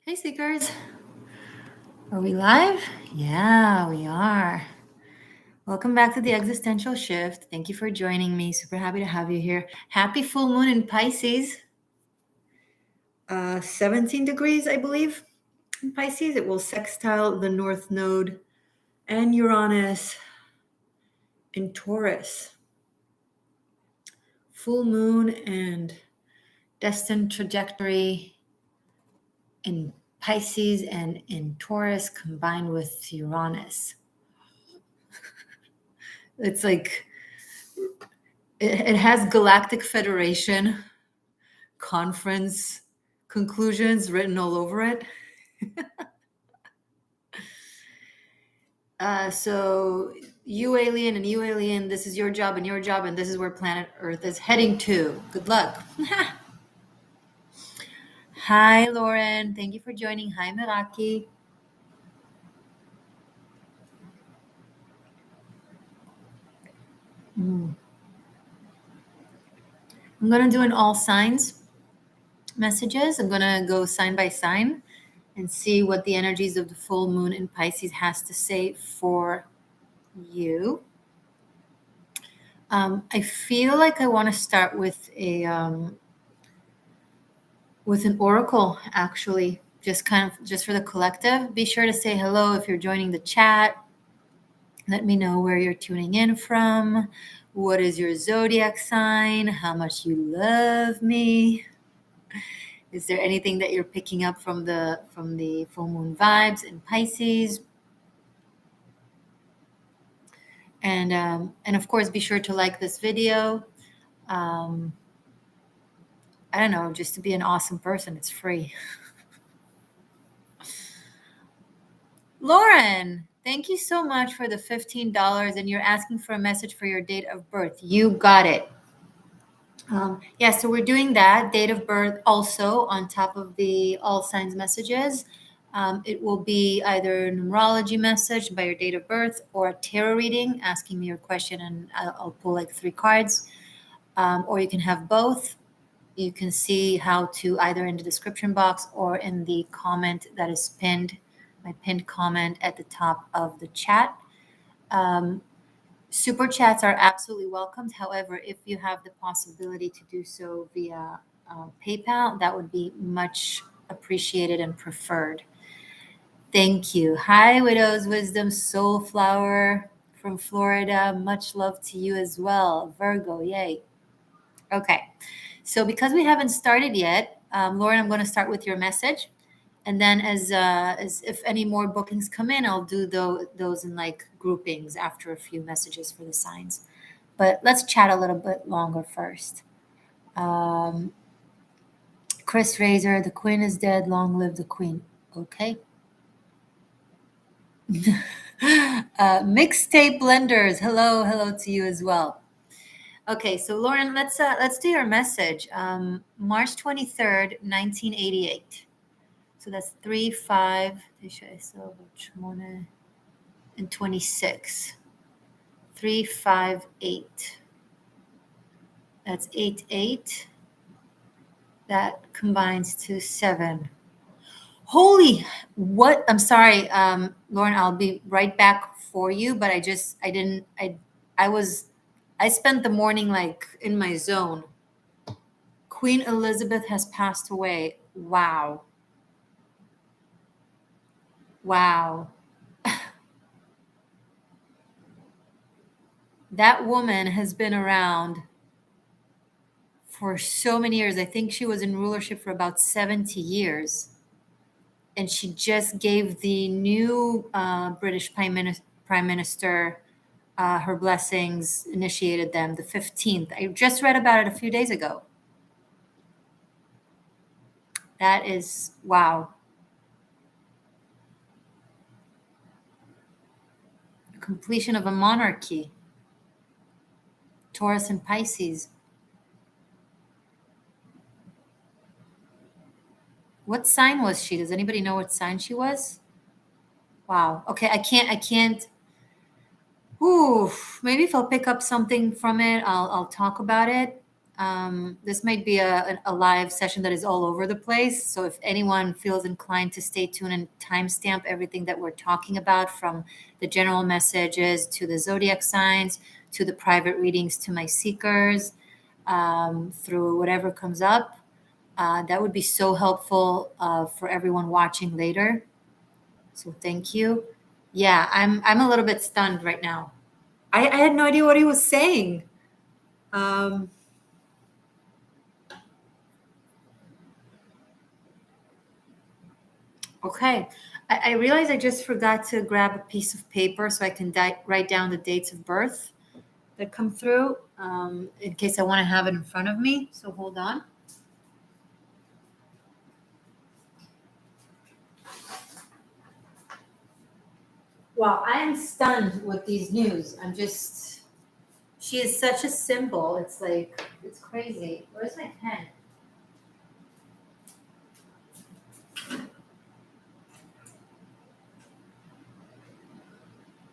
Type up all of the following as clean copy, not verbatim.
Hey, Seekers. Are we live? Yeah, we are. Welcome back to the Existential Shift. Thank you for joining me. Super happy to have you here. Happy full moon in Pisces. 17 degrees, I believe, in Pisces. It will sextile the North Node and Uranus in Taurus. Full moon and destined trajectory in Pisces and in Taurus combined with Uranus. It's like it has Galactic Federation conference conclusions written all over it. So you alien and you alien, this is your job and your job, and this is where planet Earth is heading to. Good luck. Hi, Lauren. Thank you for joining. Hi, Meraki. I'm going to do an all signs messages. I'm going to go sign by sign and see what the energies of the full moon in Pisces has to say for you. I feel like I want to start with an oracle, actually, just for the collective. Be sure to say hello if you're joining the chat. Let me know where you're tuning in from. What is your zodiac sign? How much you love me? Is there anything that you're picking up from the full moon vibes in Pisces? And of course, be sure to like this video. I don't know, just to be an awesome person. It's free. Lauren, thank you so much for the $15, and you're asking for a message for your date of birth. You got it. Yeah, so we're doing that date of birth also on top of the all signs messages. It will be either a numerology message by your date of birth or a tarot reading asking me your question, and I'll pull like 3 cards. Or you can have both. You can see how to either in the description box or in the comment that is pinned, my pinned comment at the top of the chat. Super chats are absolutely welcomed. However, if you have the possibility to do so via PayPal, that would be much appreciated and preferred. Thank you. Hi, Widow's Wisdom Soul Flower from Florida. Much love to you as well. Virgo, yay. Okay. So because we haven't started yet, Lauren, I'm going to start with your message. And then as if any more bookings come in, I'll do those in like groupings after a few messages for the signs. But let's chat a little bit longer first. Chris Razor, the queen is dead. Long live the queen. Okay. Mixtape Blenders, hello to you as well. Okay, so Lauren, let's do your message. March 23rd, 1988. So that's 3, 5, and 26. 3, 5, 8. That's 8, 8. That combines to 7. Holy, what? I'm sorry, Lauren, I'll be right back for you, but I spent the morning like in my zone. Queen Elizabeth has passed away. Wow. That woman has been around for so many years. I think she was in rulership for about 70 years. And she just gave the new British Prime Minister her blessings, initiated them the 15th. I just read about it a few days ago. That is, wow. Completion of a monarchy. Taurus and Pisces. What sign was she? Does anybody know what sign she was? Wow. Okay, I can't. Ooh, maybe if I'll pick up something from it, I'll talk about it. This might be a live session that is all over the place. So if anyone feels inclined to stay tuned and timestamp everything that we're talking about, from the general messages to the zodiac signs to the private readings to my seekers, through whatever comes up, that would be so helpful for everyone watching later. So thank you. Yeah, I'm a little bit stunned right now. I had no idea what he was saying. Um, Okay. I realize I just forgot to grab a piece of paper so I can write down the dates of birth that come through, in case I want to have it in front of me. So hold on. Wow, I am stunned with these news. She is such a symbol. It's like, it's crazy. Where's my pen?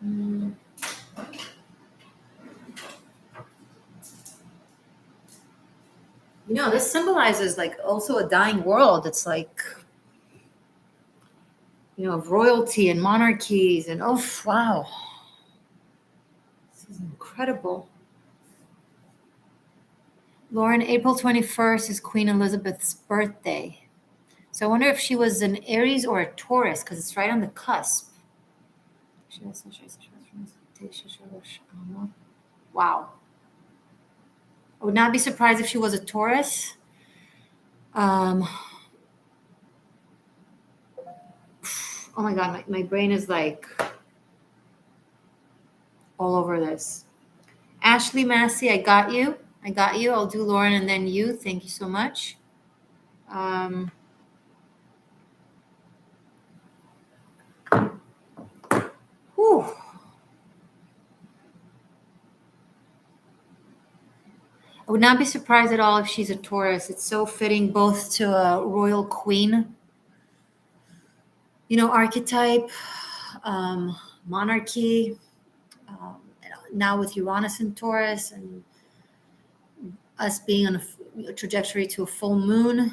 Mm. This symbolizes like also a dying world. It's like, of royalty and monarchies and oh, wow. This is incredible. Lauren, April 21st is Queen Elizabeth's birthday. So I wonder if she was an Aries or a Taurus, because it's right on the cusp. Wow. I would not be surprised if she was a Taurus. Oh my God, my brain is like all over this. Ashley Massey, I got you. I'll do Lauren and then you. Thank you so much. Whew. I would not be surprised at all if she's a Taurus. It's so fitting both to a royal queen, archetype, monarchy, now with Uranus and Taurus, and us being on a trajectory to a full moon,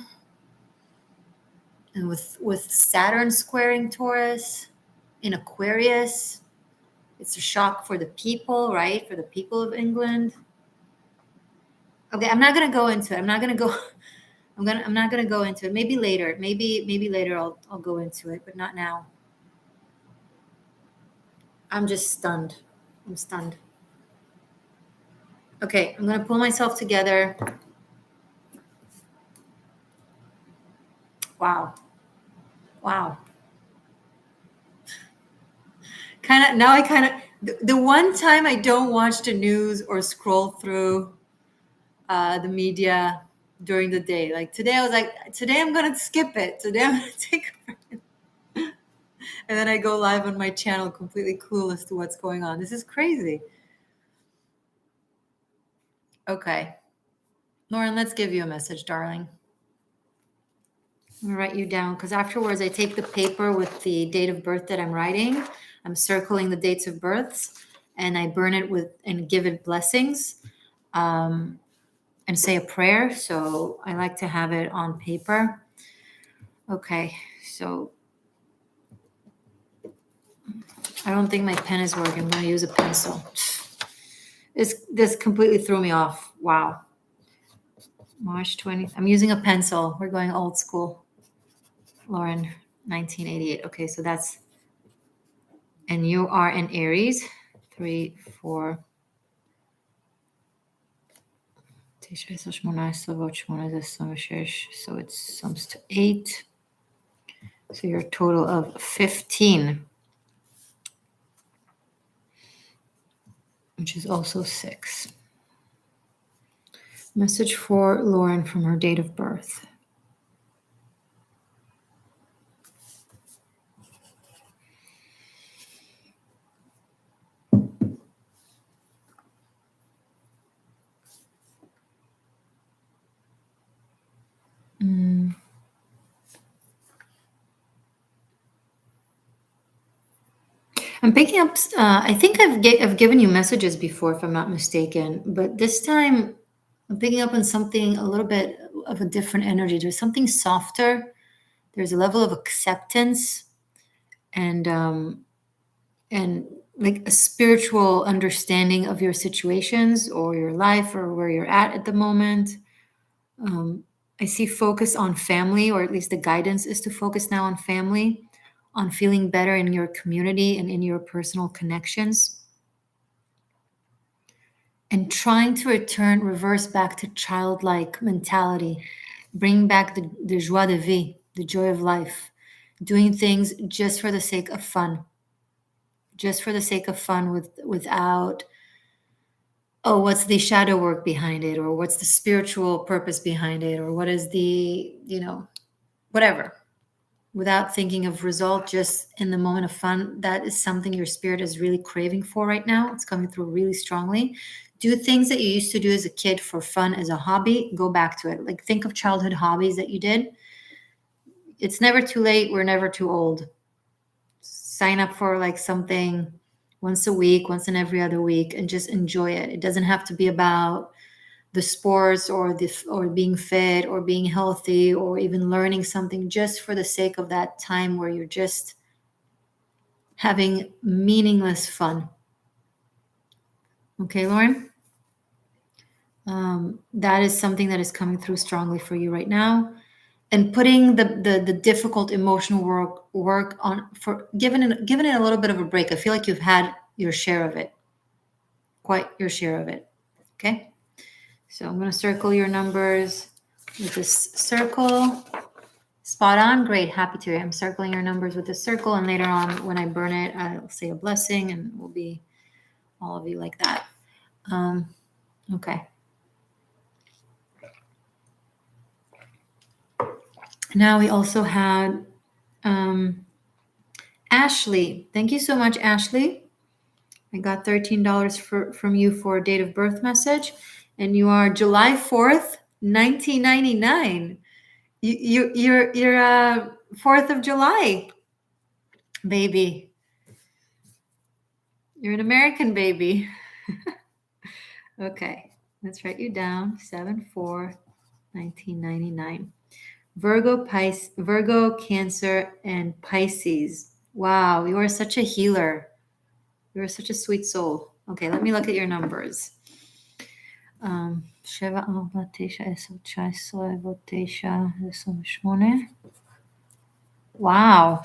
and with Saturn squaring Taurus in Aquarius. It's a shock for the people, right? For the people of England. Okay, I'm not gonna go into it. I'm not gonna go into it. Maybe later. Maybe later I'll go into it, but not now. I'm just stunned. I'm stunned. Okay, I'm gonna pull myself together. Wow. The one time I don't watch the news or scroll through the media during the day. Like today, I was like, today I'm gonna skip it. Today I'm gonna take a break. And then I go live on my channel completely clueless to what's going on. This is crazy. Okay. Lauren, let's give you a message, darling. I'm gonna write you down because afterwards I take the paper with the date of birth that I'm writing. I'm circling the dates of births and I burn it and give it blessings, and say a prayer. So I like to have it on paper. Okay, so I don't think my pen is working. I'm going to use a pencil. This completely threw me off. Wow. March 20th. I'm using a pencil. We're going old school. Lauren, 1988. Okay, so that's, and you are in Aries. 3, 4. So it sums to 8. So you're a total of 15, which is also 6. Message for Lauren from her date of birth. I'm picking up. I think I've given you messages before, if I'm not mistaken. But this time, I'm picking up on something a little bit of a different energy. There's something softer. There's a level of acceptance and like a spiritual understanding of your situations or your life or where you're at the moment. I see focus on family, or at least the guidance is to focus now on family, on feeling better in your community and in your personal connections, and trying to reverse back to childlike mentality, bring back the joie de vie, the joy of life, doing things just for the sake of fun, just for the sake of fun without, oh, what's the shadow work behind it, or what's the spiritual purpose behind it, or what is the, whatever, without thinking of result, just in the moment of fun. That is something your spirit is really craving for right now. It's coming through really strongly. Do things that you used to do as a kid for fun, as a hobby. Go back to it. Like, think of childhood hobbies that you did. It's never too late. We're never too old. Sign up for like something once a week, once in every other week, and just enjoy it. It doesn't have to be about the sports or being fit or being healthy or even learning something, just for the sake of that time where you're just having meaningless fun. Okay, Lauren? That is something that is coming through strongly for you right now. And putting the difficult emotional work on, for giving it a little bit of a break. I feel like you've had your share of it, quite your share of it. Okay? So I'm going to circle your numbers with this circle. Spot on. Great. Happy to. I'm circling your numbers with this circle. And later on, when I burn it, I'll say a blessing and we'll be all of you like that. Okay. Now we also had Ashley. Thank you so much, Ashley. I got $13 from you for a date of birth message. And you are July 4th, 1999. You're 4th of July, baby. You're an American baby. Okay, let's write you down. 7/4/1999. Virgo, Cancer, and Pisces. Wow, you are such a healer. You are such a sweet soul. Okay, let me look at your numbers. 7, 4, 9, 10, 19, 9, 28. Wow.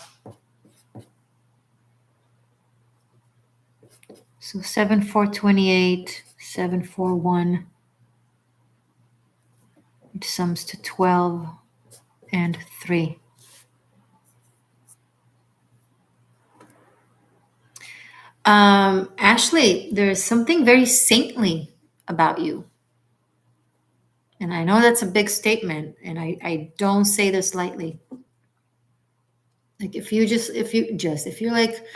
So 7/4/28, 7/4/1, which sums to 12 and 3. Ashley, there's something very saintly about you. And I know that's a big statement, and I don't say this lightly. Like, if you're like,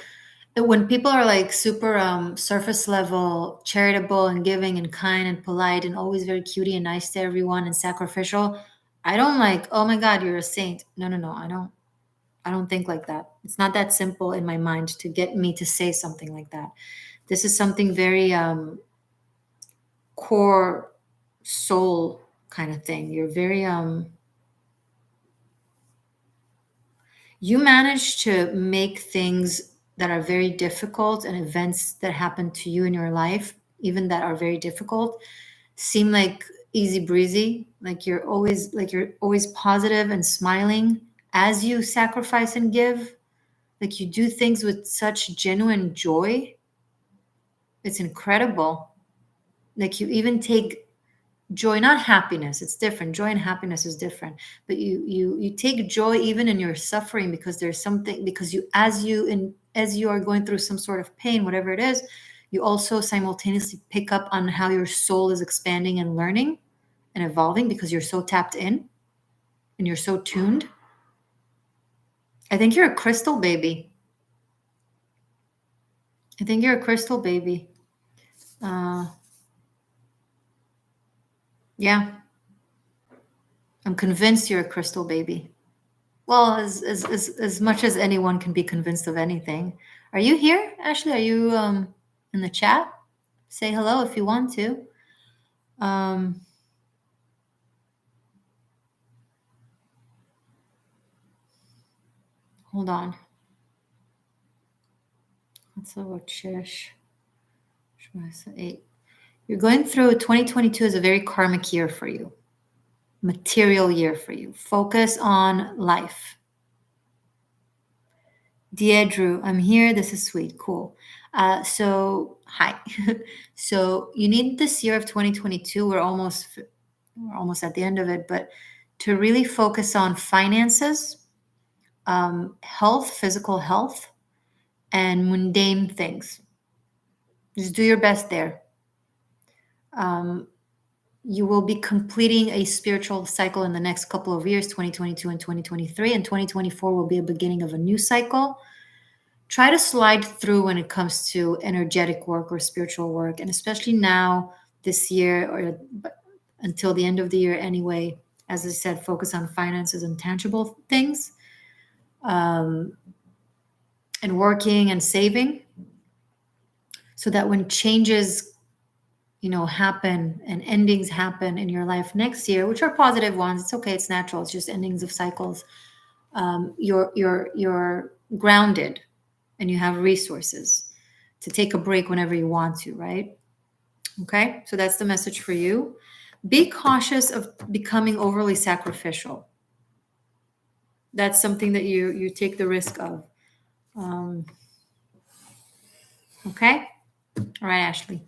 when people are like super surface level, charitable and giving and kind and polite and always very cutie and nice to everyone and sacrificial, I don't like, oh my God, you're a saint. No, I don't think like that. It's not that simple in my mind to get me to say something like that. This is something very core soul kind of thing. You're very you manage to make things that are very difficult and events that happen to you in your life, even that are very difficult, seem like easy breezy. Like you're always positive and smiling as you sacrifice and give. Like, you do things with such genuine joy. It's incredible. Like, you even take joy, not happiness. It's different. Joy and happiness is different. But you take joy even in your suffering, because there's something, because as you are going through some sort of pain, whatever it is, you also simultaneously pick up on how your soul is expanding and learning and evolving, because you're so tapped in and you're so tuned. I think you're a crystal baby. I think you're a crystal baby. Yeah. I'm convinced you're a crystal baby. Well, as much as anyone can be convinced of anything. Are you here, Ashley? Are you in the chat? Say hello if you want to. hold on. Let's look Shish. 8. You're going through 2022 is a very karmic year for you. Material year for you. Focus on life. Dear Drew, I'm here. This is sweet. Cool. So, hi. So, you need this year of 2022. We're almost at the end of it, but to really focus on finances, health, physical health, and mundane things. Just do your best there. You will be completing a spiritual cycle in the next couple of years, 2022 and 2023, and 2024 will be a beginning of a new cycle. Try to slide through when it comes to energetic work or spiritual work, and especially now, this year, or until the end of the year anyway. As I said, focus on finances and tangible things, and working and saving, so that when changes happen and endings happen in your life next year, which are positive ones, it's okay, it's natural, it's just endings of cycles. You're grounded and you have resources to take a break whenever you want to, right? Okay, so that's the message for you. Be cautious of becoming overly sacrificial. That's something that you take the risk of. Okay, all right, Ashley.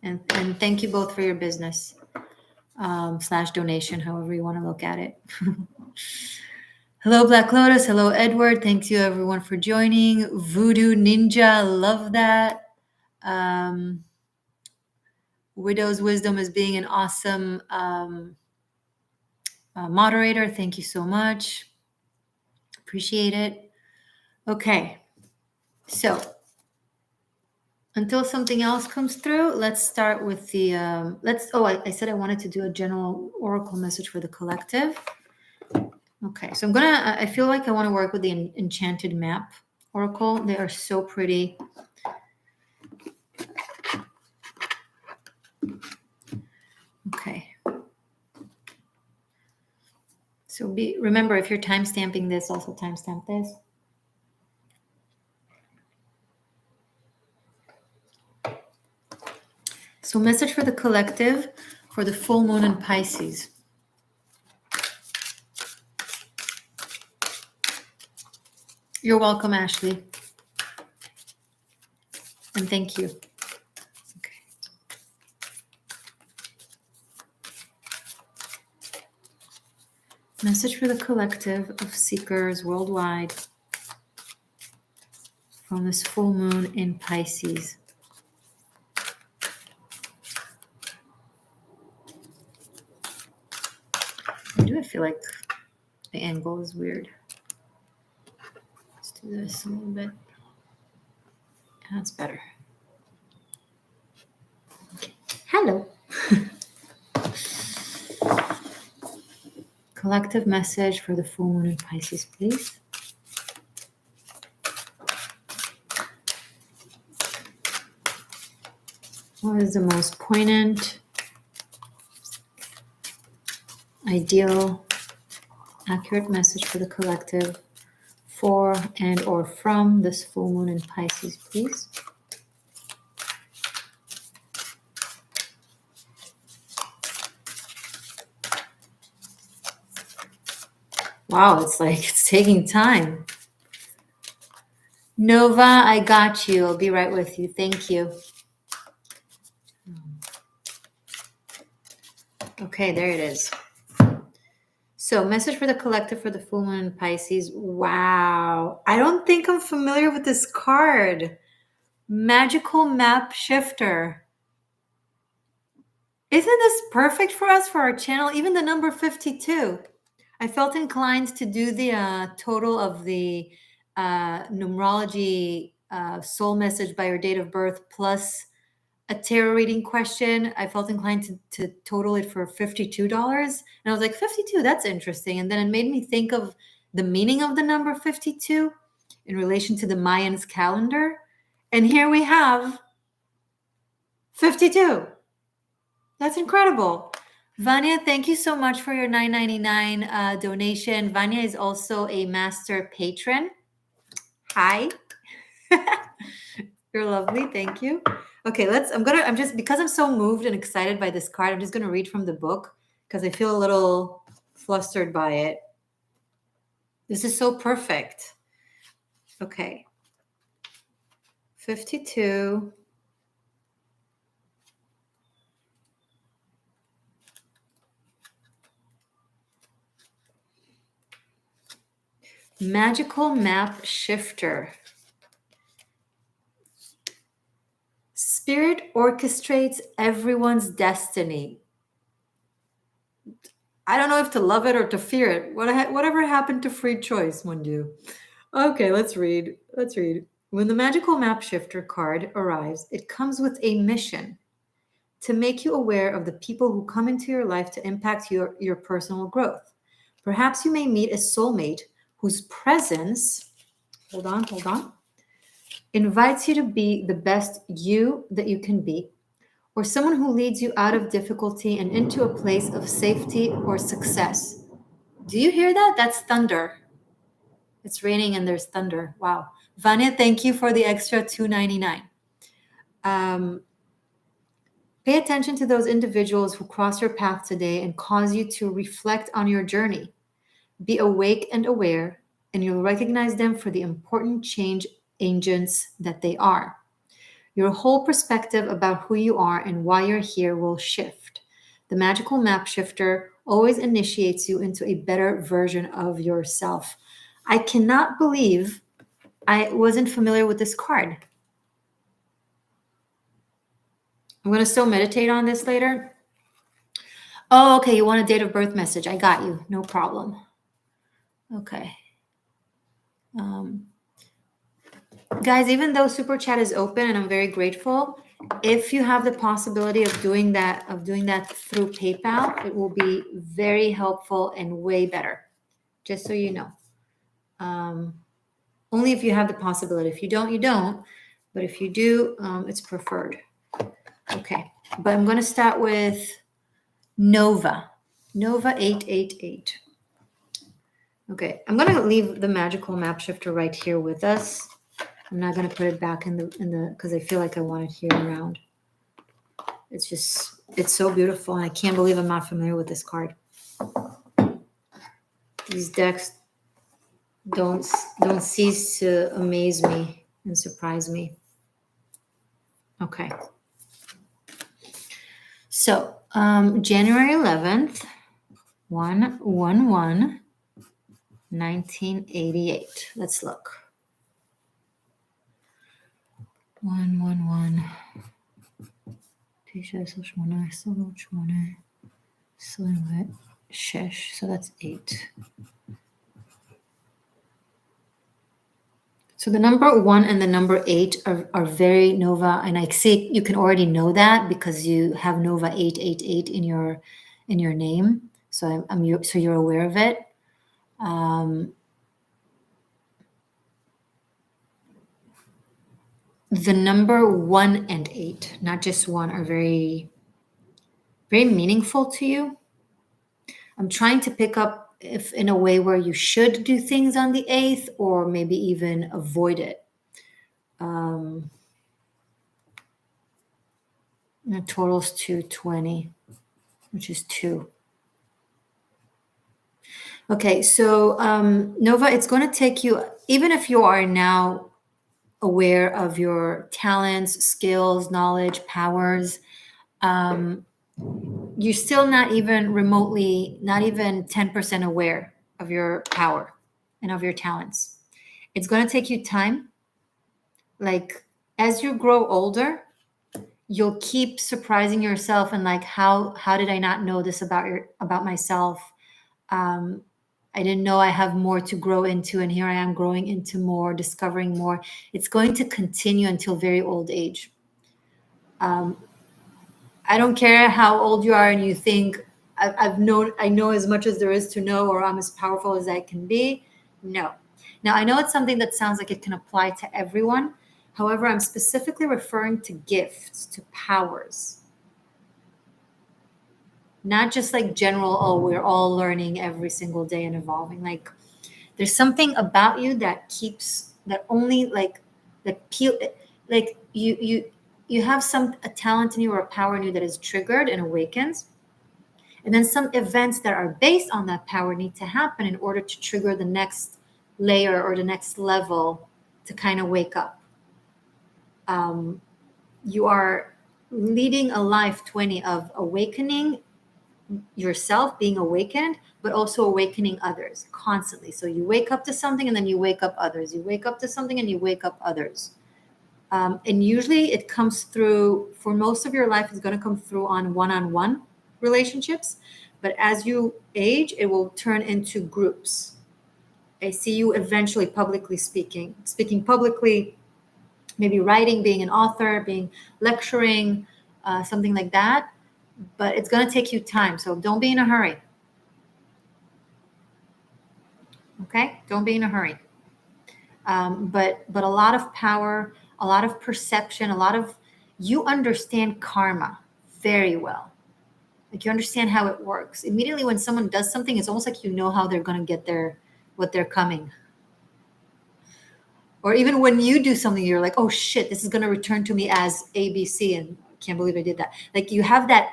And thank you both for your business / donation, however you want to look at it. Hello, Black Lotus. Hello, Edward. Thank you, everyone, for joining. Voodoo Ninja, love that. Widow's Wisdom is being an awesome moderator. Thank you so much. Appreciate it. Okay, so until something else comes through, let's start with the, I said I wanted to do a general oracle message for the collective. Okay, so I feel like I want to work with the Enchanted Map oracle. They are so pretty. Okay. So remember, if you're timestamping this, also timestamp this. So message for the collective for the full moon in Pisces. You're welcome, Ashley. And thank you. Okay. Message for the collective of seekers worldwide from this full moon in Pisces. Why do I feel like the angle is weird? Let's do this a little bit. That's better. Okay. Hello. Collective message for the full moon in Pisces, please. What is the most poignant, ideal, accurate message for the collective for and or from this full moon in Pisces, please? Wow, it's taking time. Nova, I got you. I'll be right with you. Thank you. Okay, there it is. So, message for the collective for the full moon in Pisces. Wow. I don't think I'm familiar with this card. Magical Map Shifter. Isn't this perfect for us, for our channel? Even the number 52. I felt inclined to do the total of the numerology soul message by your date of birth plus a tarot reading question. I felt inclined to total it for $52. And I was like, 52, that's interesting. And then it made me think of the meaning of the number 52 in relation to the Mayans calendar. And here we have 52. That's incredible. Vanya, thank you so much for your $9.99 donation. Vanya is also a master patron. Hi. You're lovely. Thank you. Okay, I'm just, because I'm so moved and excited by this card, I'm just gonna read from the book because I feel a little flustered by it. This is so perfect. Okay. 52. Magical map shifter. Spirit orchestrates everyone's destiny. I don't know if to love it or to fear it. Whatever happened to free choice, mon Dieu. Okay, let's read. Let's read. When the magical map shifter card arrives, it comes with a mission to make you aware of the people who come into your life to impact your personal growth. Perhaps you may meet a soulmate whose presence, hold on, invites you to be the best you that you can be, or someone who leads you out of difficulty and into a place of safety or success. Do you hear that? That's thunder. It's raining and there's thunder. Wow. Vanya, thank you for the extra $2.99. Pay attention to those individuals who cross your path today and cause you to reflect on your journey. Be awake and aware, and you'll recognize them for the important change agents that they are. Your whole perspective about who you are and why you're here will shift. The magical map shifter always initiates you into a better version of yourself. I cannot believe I wasn't familiar with this card. I'm going to still meditate on this later. Oh, okay. You want a date of birth message. I got you. No problem. Okay. Guys, even though Super Chat is open and I'm very grateful, if you have the possibility of doing that through PayPal, it will be very helpful and way better. Just so you know. Only if you have the possibility. If you don't, you don't. But if you do, it's preferred. Okay. But I'm going to start with Nova. Nova 888. Okay. I'm going to leave the magical map shifter right here with us. I'm not going to put it back in the because I feel like I want it here around. It's so beautiful, and I can't believe I'm not familiar with this card. These decks don't cease to amaze me and surprise me. Okay. So, January 11th, 1988. Let's look. 111. So that's 8. So the number 1 and the number 8 are very Nova, and I see you can already know that because you have Nova 888 in your name. So so you're aware of it. The number 1 and 8, not just 1, are very, very meaningful to you. I'm trying to pick up if in a way where you should do things on the 8th or maybe even avoid it. The total's 220, which is 2. Okay, so Nova, it's going to take you, even if you are now aware of your talents, skills, knowledge, powers, you're still not even remotely, not even 10% aware of your power and of your talents. It's going to take you time. Like as you grow older, you'll keep surprising yourself and like, how did I not know this about myself? I didn't know I have more to grow into, and here I am growing into more, discovering more. It's going to continue until very old age. I don't care how old you are and you think I know as much as there is to know, or I'm as powerful as I can be. No. Now I know it's something that sounds like it can apply to everyone. However, I'm specifically referring to gifts, to powers. Not just like general, oh, we're all learning every single day and evolving. Like there's something about you that keeps that only like peel, like you have a talent in you or a power in you that is triggered and awakens. And then some events that are based on that power need to happen in order to trigger the next layer or the next level to kind of wake up. You are leading a life 20 of awakening yourself, being awakened, but also awakening others constantly. So you wake up to something and then you wake up others. You wake up to something and you wake up others. And usually it comes through, for most of your life, it's going to come through on one-on-one relationships. But as you age, it will turn into groups. I see you eventually publicly speaking publicly, maybe writing, being an author, being lecturing, something like that. But it's going to take you time. So don't be in a hurry. Okay? Don't be in a hurry. But a lot of power, a lot of perception, you understand karma very well. Like you understand how it works. Immediately when someone does something, it's almost like you know how they're going to get what they're coming. Or even when you do something, you're like, oh shit, this is going to return to me as ABC, and I can't believe I did that. Like you have that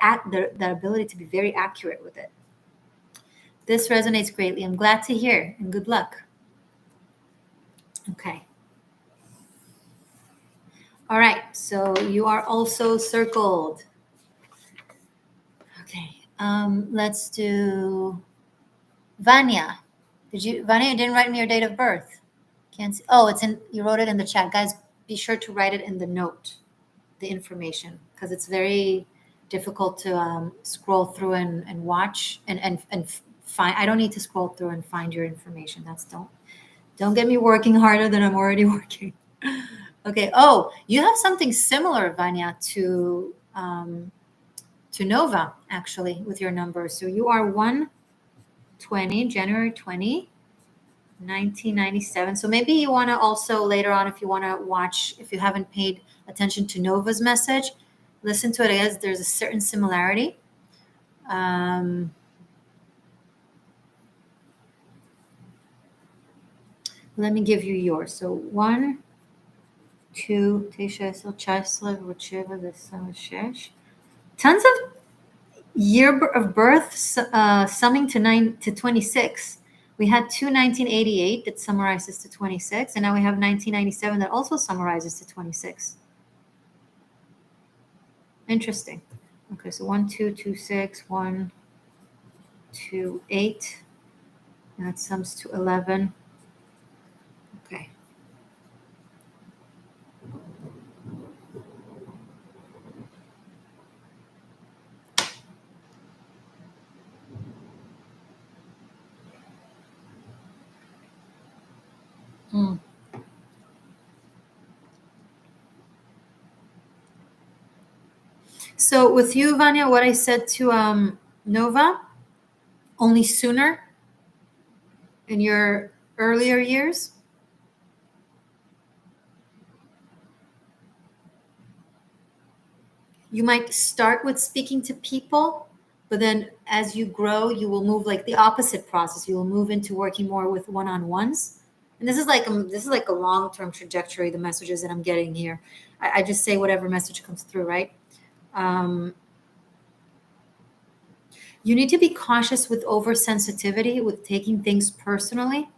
ability to be very accurate with it. This resonates greatly. I'm glad to hear, and good luck. Okay. All right, so you are also circled. Okay, let's do Vanya. Vanya, you didn't write me your date of birth. Can't see. Oh, you wrote it in the chat. Guys, be sure to write it in the note, the information, because it's very difficult to scroll through and watch and find. I don't need to scroll through and find your information. Don't get me working harder than I'm already working. Okay. Oh, you have something similar, Vanya, to Nova, actually, with your number. So you are 120, January 20, 1997. So maybe you want to also later on, if you want to watch, if you haven't paid attention to Nova's message, listen to it as there's a certain similarity. Let me give you yours. So 1, 2, tons of year of birth, summing to 26. We had 1988 that summarizes to 26, and now we have 1997 that also summarizes to 26. Interesting. Okay, so 1, 2, 2, 6, 1, 2, 8. And that sums to 11. Okay. So with you, Vanya, what I said to Nova, only sooner in your earlier years. You might start with speaking to people, but then as you grow, you will move like the opposite process. You will move into working more with one-on-ones. And this is like a long-term trajectory, the messages that I'm getting here. I just say whatever message comes through, right? You need to be cautious with oversensitivity, with taking things personally.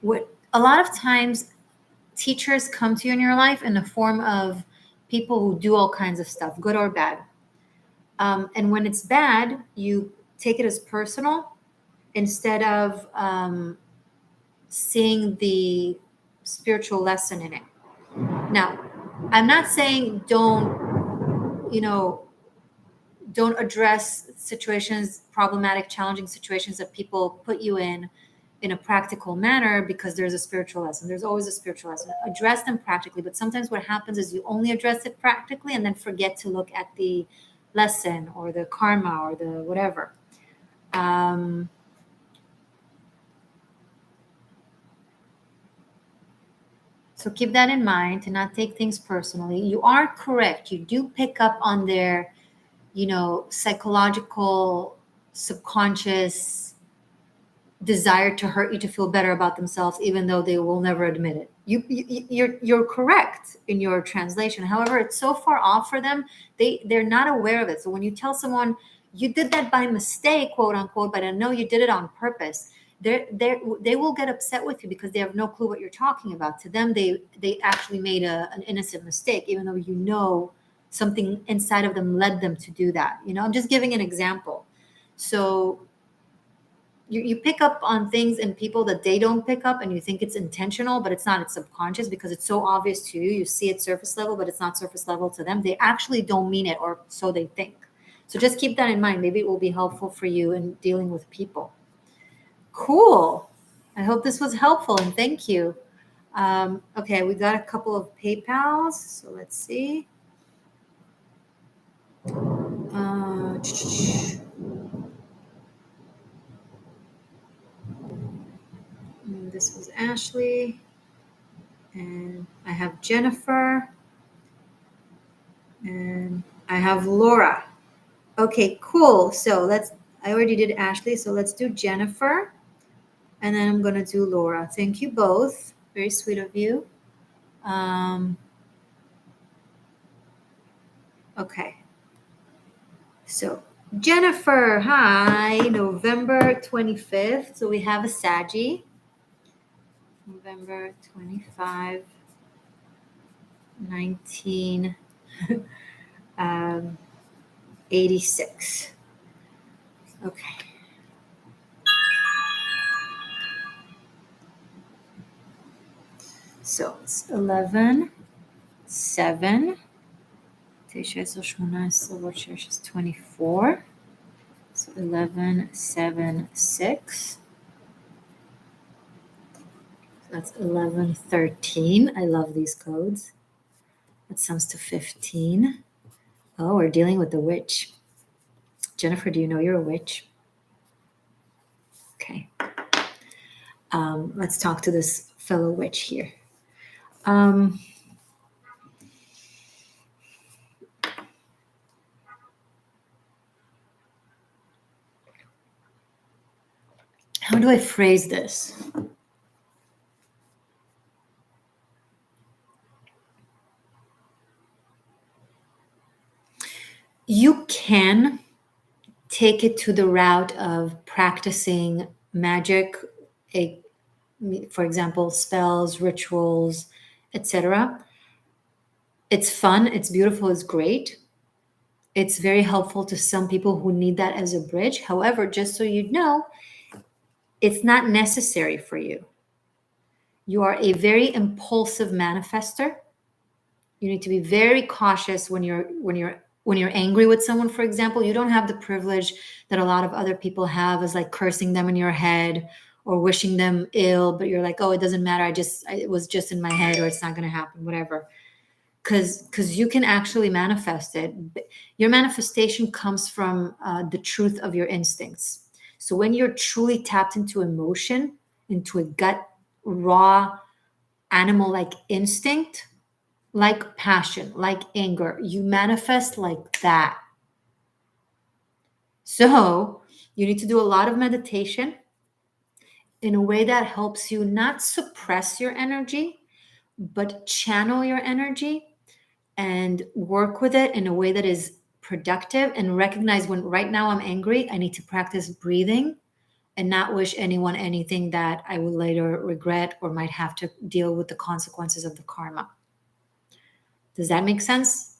A lot of times, teachers come to you in your life in the form of people who do all kinds of stuff, good or bad. And when it's bad, you take it as personal instead of seeing the spiritual lesson in it. Now, I'm not saying don't address situations, problematic, challenging situations that people put you in a practical manner because there's a spiritual lesson. There's always a spiritual lesson. Address them practically. But sometimes what happens is you only address it practically and then forget to look at the lesson or the karma or the whatever. So keep that in mind, to not take things personally. You are correct. You do pick up on their, psychological, subconscious desire to hurt you to feel better about themselves, even though they will never admit it. You're correct in your translation. However, it's so far off for them, they're not aware of it. So when you tell someone you did that by mistake, quote unquote, but I know you did it on purpose, they will get upset with you because they have no clue what you're talking about. To them, they actually made an innocent mistake, even though you know something inside of them led them to do that. I'm just giving an example. So you pick up on things in people that they don't pick up, and you think it's intentional, but it's not. It's subconscious because it's so obvious to you. You see it surface level, but it's not surface level to them. They actually don't mean it, or so they think. So just keep that in mind. Maybe it will be helpful for you in dealing with people. Cool. I hope this was helpful, and thank you. Okay, we got a couple of PayPals, so let's see. This was Ashley, and I have Jennifer, and I have Laura. Okay, cool. So I already did Ashley, so let's do Jennifer, and then I'm going to do Laura. Thank you both. Very sweet of you. Okay. So Jennifer, hi, November 25th. So we have a Saggy. November 25, 1986. Okay. So it's 11, 7. 24. So 11, 7, 6. That's 11, 13. I love these codes. That sums to 15. Oh, we're dealing with the witch. Jennifer, do you know you're a witch? Okay. Let's talk to this fellow witch here. How do I phrase this? You can take it to the route of practicing magic, for example, spells, rituals, etc. It's fun, it's beautiful, it's great. It's very helpful to some people who need that as a bridge. However, just so you know, it's not necessary for you. You are a very impulsive manifester. You need to be very cautious when you're angry with someone, for example. You don't have the privilege that a lot of other people have, as like cursing them in your head or wishing them ill, but you're like, oh, it doesn't matter. It was just in my head, or it's not going to happen, whatever. Because you can actually manifest it. Your manifestation comes from the truth of your instincts. So when you're truly tapped into emotion, into a gut, raw, animal-like instinct, like passion, like anger, you manifest like that. So you need to do a lot of meditation in a way that helps you not suppress your energy, but channel your energy and work with it in a way that is productive, and recognize when right now I'm angry, I need to practice breathing and not wish anyone anything that I will later regret or might have to deal with the consequences of the karma. Does that make sense?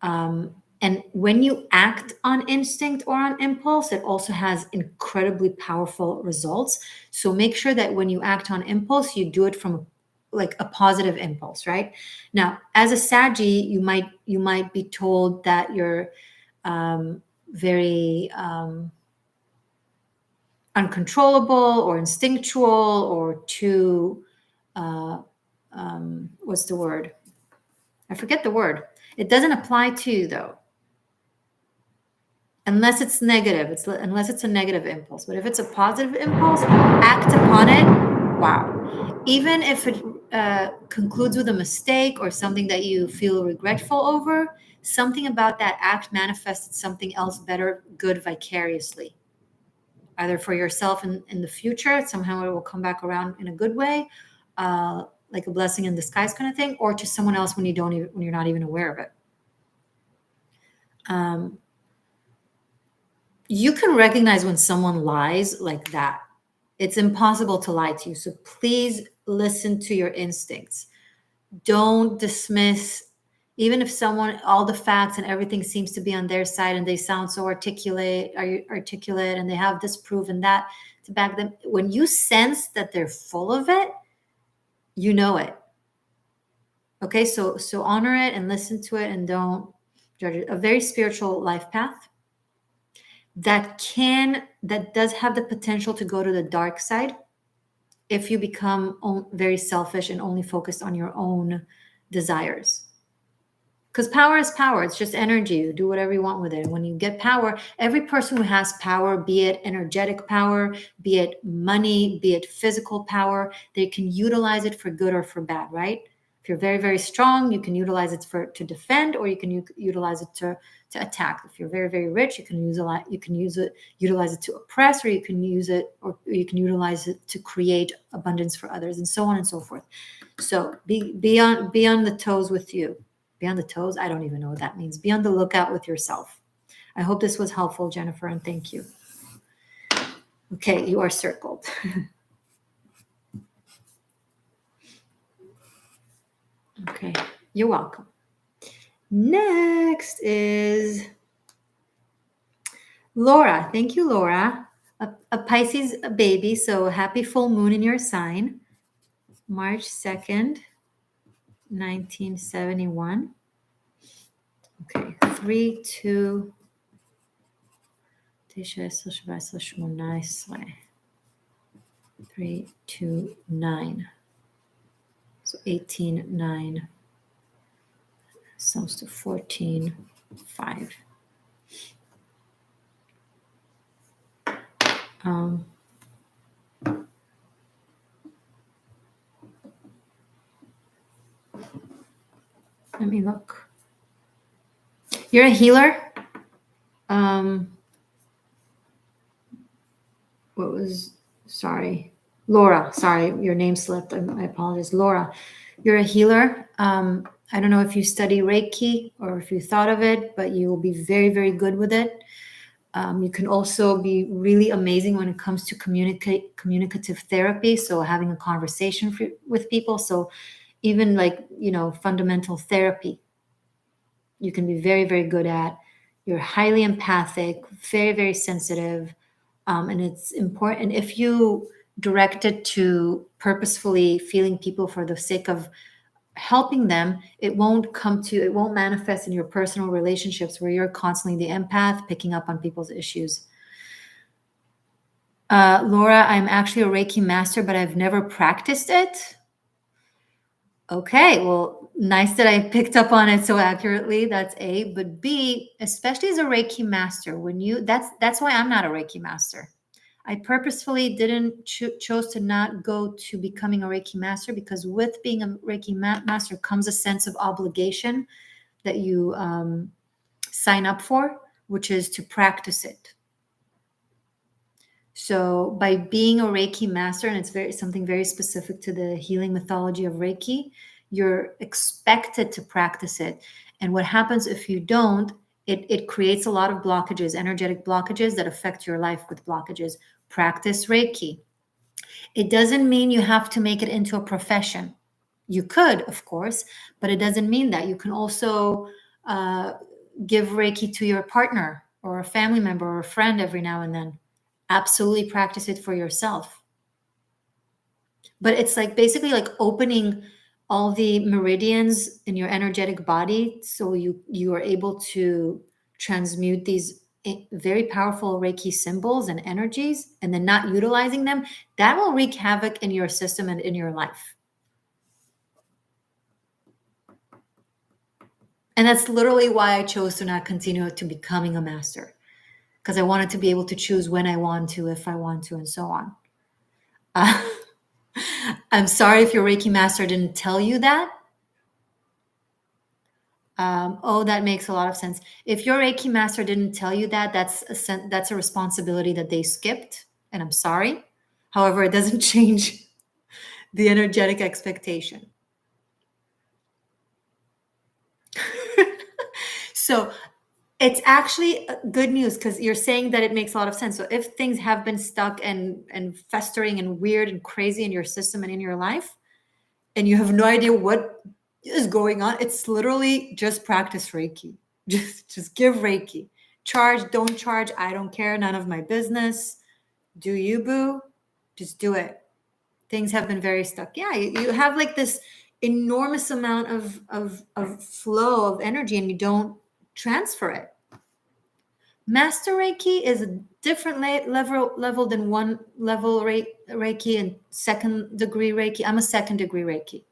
And when you act on instinct or on impulse, it also has incredibly powerful results. So make sure that when you act on impulse, you do it from like a positive impulse, right? Now, as a Saggy, you might be told that you're very uncontrollable or instinctual or too what's the word? I forget the word. It doesn't apply to you though, unless it's negative. Unless it's a negative impulse. But if it's a positive impulse, act upon it. Wow. Even if it concludes with a mistake or something that you feel regretful over, something about that act manifested something else better, good, vicariously. either for yourself in the future, somehow it will come back around in a good way, like a blessing in disguise kind of thing, or to someone else when you're not even aware of it. You can recognize when someone lies like that. It's impossible to lie to you. So please listen to your instincts. Don't dismiss, even if someone, all the facts and everything seems to be on their side and they sound so articulate and they have this proof and that to back them. When you sense that they're full of it, you know it. Okay, so honor it and listen to it and don't judge it. A very spiritual life path that does have the potential to go to the dark side if you become very selfish and only focused on your own desires. Because power is power. It's just energy. You do whatever you want with it. When you get power, every person who has power, be it energetic power, be it money, be it physical power, they can utilize it for good or for bad, right? If you're very, very strong, you can utilize it to defend, or you can utilize it to attack. If you're very, very rich, you can utilize it to oppress, or you can utilize it to create abundance for others, and so on and so forth. So be on the toes with you. Be on the toes. I don't even know what that means. Be on the lookout with yourself. I hope this was helpful, Jennifer, and thank you. Okay, you are circled. Okay, you're welcome. Next is Laura. Thank you, Laura. A Pisces baby, so happy full moon in your sign. March 2nd, 1971. Okay, 3, 2, 3, 2, 9. So 18, 9. Sounds to 14, 5. Let me look. You're a healer. Laura, sorry, your name slipped. I apologize. Laura, you're a healer. I don't know if you study Reiki or if you thought of it, but you will be very, very good with it. You can also be really amazing when it comes to communicative therapy. So having a conversation with people. So even fundamental therapy, you can be very, very good at. You're highly empathic, very, very sensitive. And it's important if you direct it to purposefully feeling people for the sake of helping them, it won't manifest in your personal relationships where you're constantly the empath picking up on people's issues. Laura, I'm actually a Reiki master, but I've never practiced it. Okay, well, nice that I picked up on it so accurately. That's A. But B, especially as a Reiki master, that's why I'm not a Reiki master. I purposefully didn't chose to not go to becoming a Reiki master, because with being a Reiki master comes a sense of obligation that you sign up for, which is to practice it. So by being a Reiki master, and it's something very specific to the healing mythology of Reiki, you're expected to practice it. And what happens if you don't, it creates a lot of blockages, energetic blockages that affect your life with blockages. Practice Reiki. It doesn't mean you have to make it into a profession. You could, of course, but it doesn't mean that. You can also give Reiki to your partner or a family member or a friend every now and then. Absolutely practice it for yourself. But it's basically opening all the meridians in your energetic body, so you are able to transmute these very powerful Reiki symbols and energies, and then not utilizing them. That will wreak havoc in your system and in your life. And that's literally why I chose to not continue to becoming a master, because I wanted to be able to choose when I want to, if I want to, and so on. I'm sorry if your Reiki master didn't tell you that. That makes a lot of sense. If your Reiki master didn't tell you that, that's a responsibility that they skipped. and I'm sorry. However, it doesn't change the energetic expectation. So it's actually good news because you're saying that it makes a lot of sense. So if things have been stuck and festering and weird and crazy in your system and in your life, and you have no idea what is going on, it's literally just practice Reiki. Just give Reiki. Charge, don't charge, I don't care, none of my business. Do you, boo? Just do it. Things have been very stuck. Yeah, you have like this enormous amount of flow of energy and you don't transfer it. Master Reiki is a different level than one level Reiki and second degree Reiki. I'm a second degree Reiki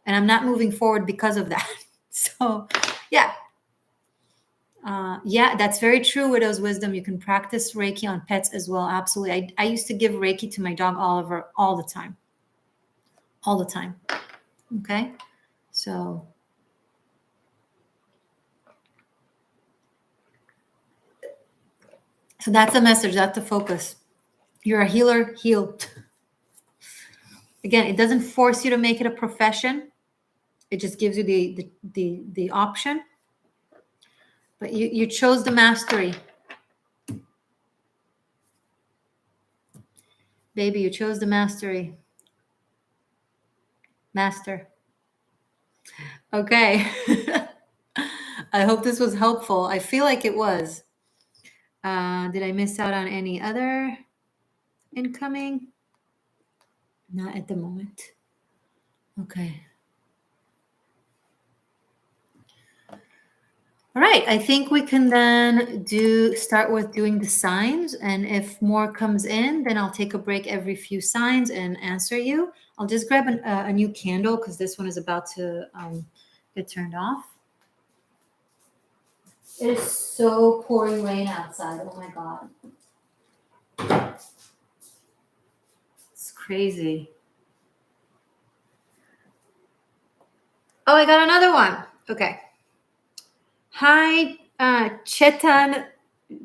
and I'm not moving forward because of that. So yeah. Yeah, that's very true, Widow's Wisdom. You can practice Reiki on pets as well. Absolutely. I used to give Reiki to my dog Oliver all the time. All the time. Okay. So that's the message. That's the focus. You're a healer, heal. Again, it doesn't force you to make it a profession. It just gives you the option. But you chose the mastery. Baby, you chose the mastery. Master. Okay. I hope this was helpful. I feel like it was. Did I miss out on any other incoming? Not at the moment. Okay. All right. I think we can then start with doing the signs. And if more comes in, then I'll take a break every few signs and answer you. I'll just grab a new candle because this one is about to get turned off. It is so pouring rain outside. Oh my God. It's crazy. Oh, I got another one. Okay. Hi, Chetan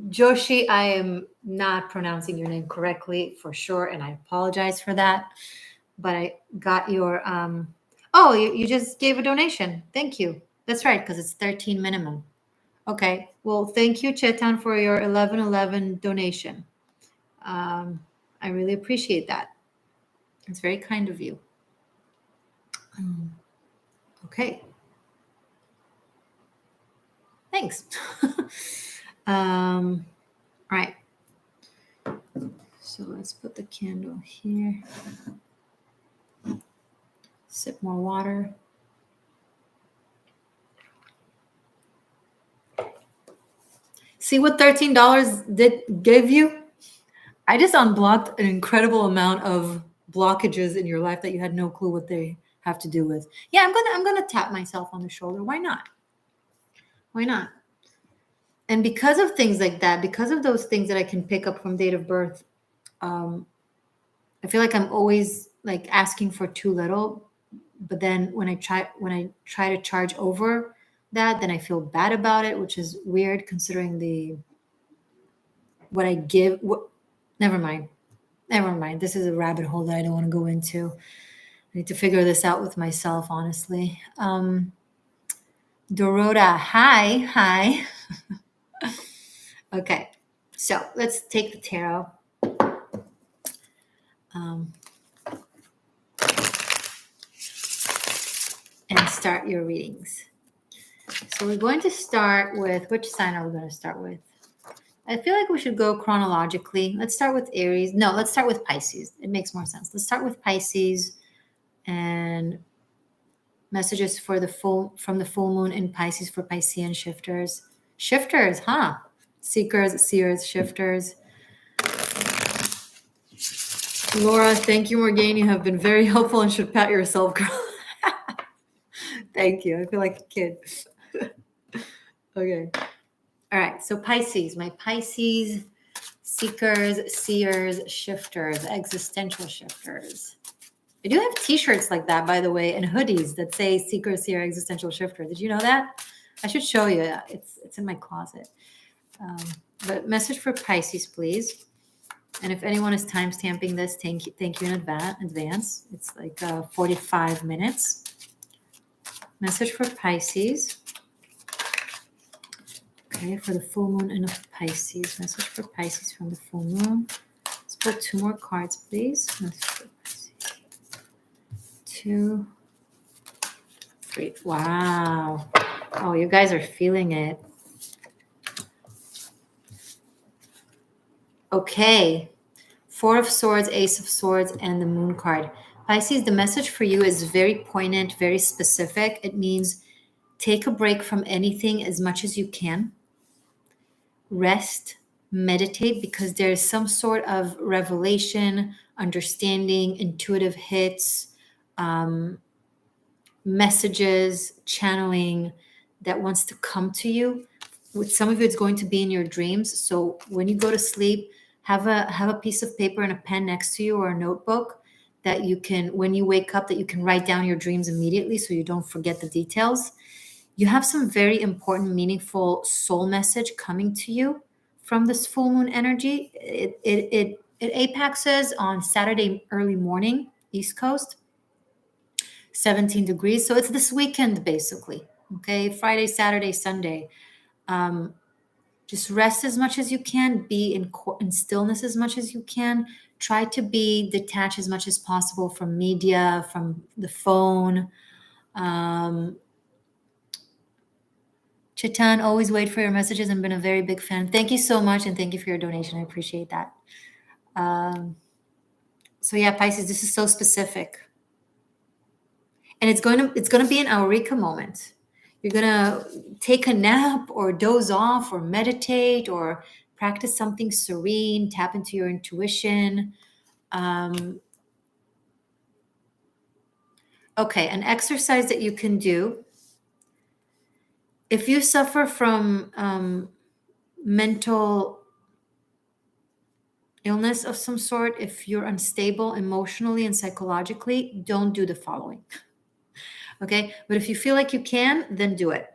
Joshi. I am not pronouncing your name correctly for sure, and I apologize for that. But I got your, oh, you just gave a donation. Thank you. That's right, because it's 13 minimum. Okay. Well, thank you, Chetan, for your 1111 donation. I really appreciate that. It's very kind of you. Okay. Thanks. All right. So let's put the candle here. Sip more water. See what $13 give you? I just unblocked an incredible amount of blockages in your life that you had no clue what they have to do with. Yeah, I'm gonna tap myself on the shoulder. Why not? Why not? And because of things like that, because of those things that I can pick up from date of birth, I feel like I'm always like asking for too little. But then when I try to charge over that, then I feel bad about it, which is weird considering what I give. Never mind. This is a rabbit hole that I don't want to go into. I need to figure this out with myself, honestly. Dorota, hi. Okay, so let's take the tarot. And start your readings. So we're going to start with, which sign are we going to start with? I feel like we should go chronologically. Let's start with Aries. No, let's start with Pisces. It makes more sense. Let's start with Pisces and messages from the full moon in Pisces for Piscean shifters. Shifters, huh? Seekers, seers, shifters. Laura, thank you, Morgane. You have been very helpful and should pat yourself, girl. Thank you. I feel like a kid. Okay. All right. So Pisces, my Pisces, seekers, seers, shifters, existential shifters. I do have t-shirts like that, by the way, and hoodies that say seeker, seer, existential shifter. Did you know that? I should show you that. It's in my closet. But message for Pisces, please. And if anyone is timestamping this, thank you in advance. It's like 45 minutes. Message for Pisces. Okay, for the full moon and Pisces. Message for Pisces from the full moon. Let's pull 2 more cards, please. Message for Pisces. 2, 3. Wow. Oh, you guys are feeling it. Okay. 4 of Swords, Ace of Swords, and the Moon card. Pisces, the message for you is very poignant, very specific. It means take a break from anything as much as you can. Rest, meditate, because there is some sort of revelation, understanding, intuitive hits, messages, channeling that wants to come to you. With some of you, it's going to be in your dreams. So when you go to sleep, have a piece of paper and a pen next to you, or a notebook that you can, when you wake up, that you can write down your dreams immediately so you don't forget the details. You have some very important, meaningful soul message coming to you from this full moon energy. It apexes on Saturday early morning, East Coast, 17 degrees. So it's this weekend, basically. Okay, Friday, Saturday, Sunday. Just rest as much as you can. Be in stillness as much as you can. Try to be detached as much as possible from media, from the phone. Chitan, always wait for your messages and been a very big fan. Thank you so much, and thank you for your donation. I appreciate that. So yeah, Pisces, this is so specific. And it's gonna be an Eureka moment. You're gonna take a nap or doze off or meditate or practice something serene, tap into your intuition. Okay, an exercise that you can do. If you suffer from mental illness of some sort, if you're unstable emotionally and psychologically, don't do the following. Okay, but if you feel like you can, then do it.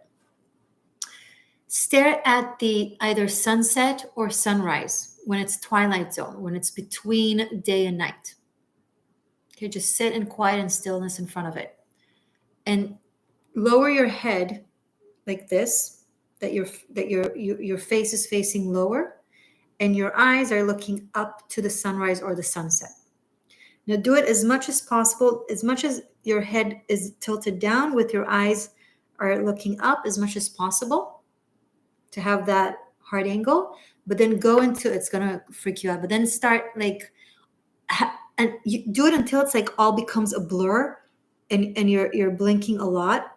Stare at the either sunset or sunrise when it's twilight zone, when it's between day and night. Okay, just sit in quiet and stillness in front of it. And lower your head like this, that your face is facing lower and your eyes are looking up to the sunrise or the sunset. Now do it as much as possible, as much as your head is tilted down, with your eyes are looking up as much as possible to have that hard angle. But then go into, it's gonna freak you out, but then start like, and you do it until it's like all becomes a blur, and you're blinking a lot,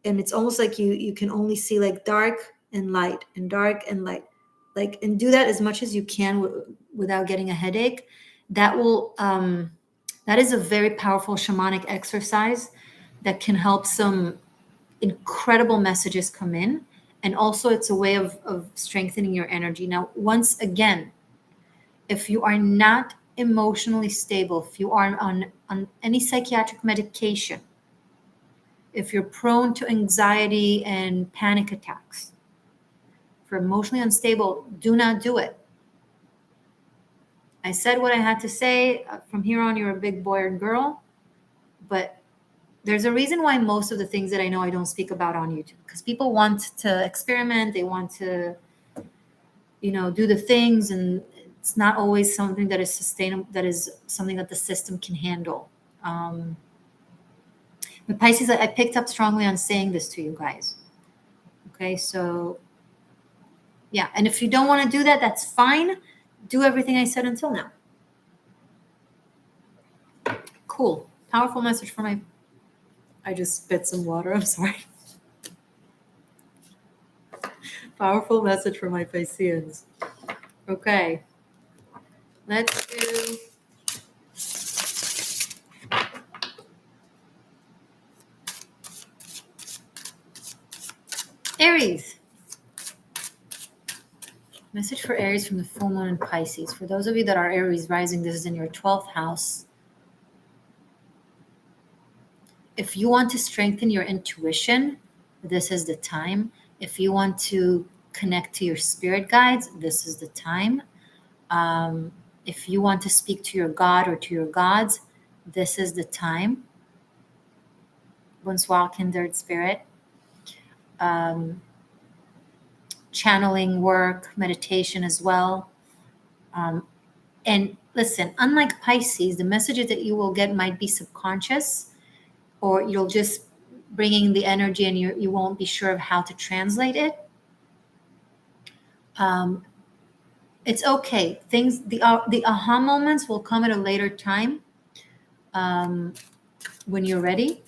and it's almost like you can only see like dark and light and dark and light, like, and do that as much as you can without getting a headache. That will that is a very powerful shamanic exercise that can help some incredible messages come in. And also it's a way of strengthening your energy. Now, once again, if you are not emotionally stable, if you are on any psychiatric medication, if you're prone to anxiety and panic attacks, if you're emotionally unstable, do not do it. I said what I had to say. From here on, you're a big boy or girl. But there's a reason why most of the things that I know I don't speak about on YouTube, because people want to experiment. They want to, do the things, and it's not always something that is sustainable, that is something that the system can handle. But Pisces, I picked up strongly on saying this to you guys. Okay, so yeah, and if you don't want to do that, that's fine. Do everything I said until now. Cool. Powerful message for I just spit some water. I'm sorry. Powerful message for my Pisceans. Okay. Let's do Aries. Message for Aries from the full moon in Pisces. For those of you that are Aries rising, this is in your 12th house. If you want to strengthen your intuition, this is the time. If you want to connect to your spirit guides, this is the time. If you want to speak to your God or to your gods, this is the time. Bonsoir, kindred spirit. Channeling work, meditation as well. And listen, unlike Pisces, the messages that you will get might be subconscious, or you'll just bringing the energy and you won't be sure of how to translate it. It's okay. The aha moments will come at a later time, when you're ready,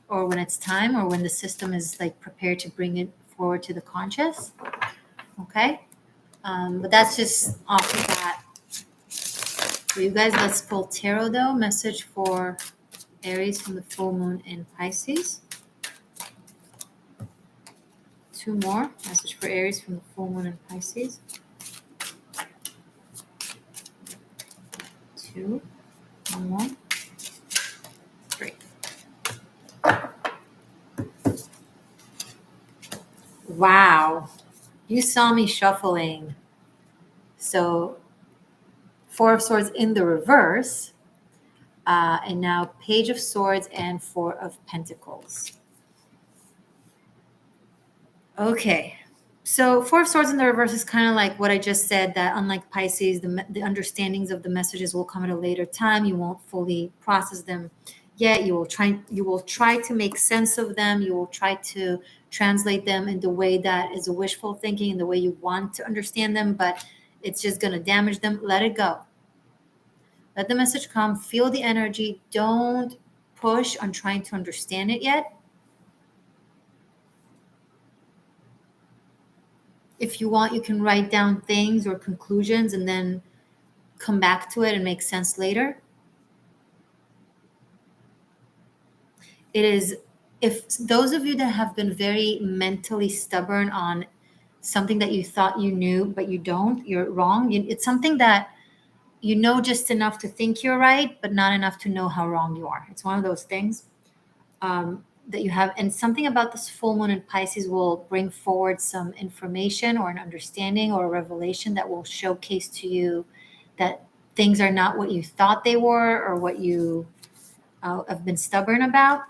or when it's time, or when the system is like prepared to bring it forward to the conscious. Okay, but that's just off the bat. So you guys, let's pull tarot though. Message for Aries from the full moon in Pisces. Two more. Message for Aries from the full moon in Pisces. Two. One more. Three. Wow. You saw me shuffling. So Four of Swords in the reverse. And now Page of Swords and Four of Pentacles. Okay. So Four of Swords in the reverse is kind of like what I just said, that unlike Pisces, the understandings of the messages will come at a later time. You won't fully process them yet. You will try to make sense of them. You will try to translate them in the way that is a wishful thinking, in the way you want to understand them, but it's just going to damage them. Let it go. Let the message come. Feel the energy. Don't push on trying to understand it yet. If you want, you can write down things or conclusions and then come back to it and make sense later. It is, if those of you that have been very mentally stubborn on something that you thought you knew, but you don't, you're wrong. It's something that you know just enough to think you're right, but not enough to know how wrong you are. It's one of those things that you have. And something about this full moon in Pisces will bring forward some information or an understanding or a revelation that will showcase to you that things are not what you thought they were, or what you have been stubborn about.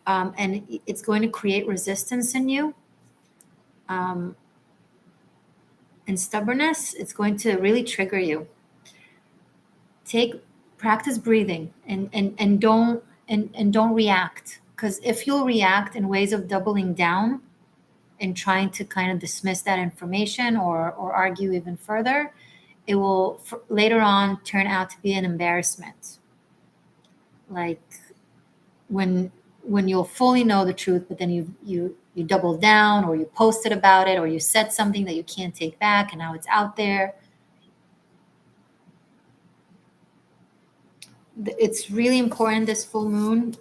And it's going to create resistance in you. And stubbornness, it's going to really trigger you. Practice breathing and don't react. Because if you'll react in ways of doubling down and trying to kind of dismiss that information or argue even further, it will later on turn out to be an embarrassment. Like when you'll fully know the truth, but then you double down, or you posted about it, or you said something that you can't take back, and now it's out there. It's really important, this full moon.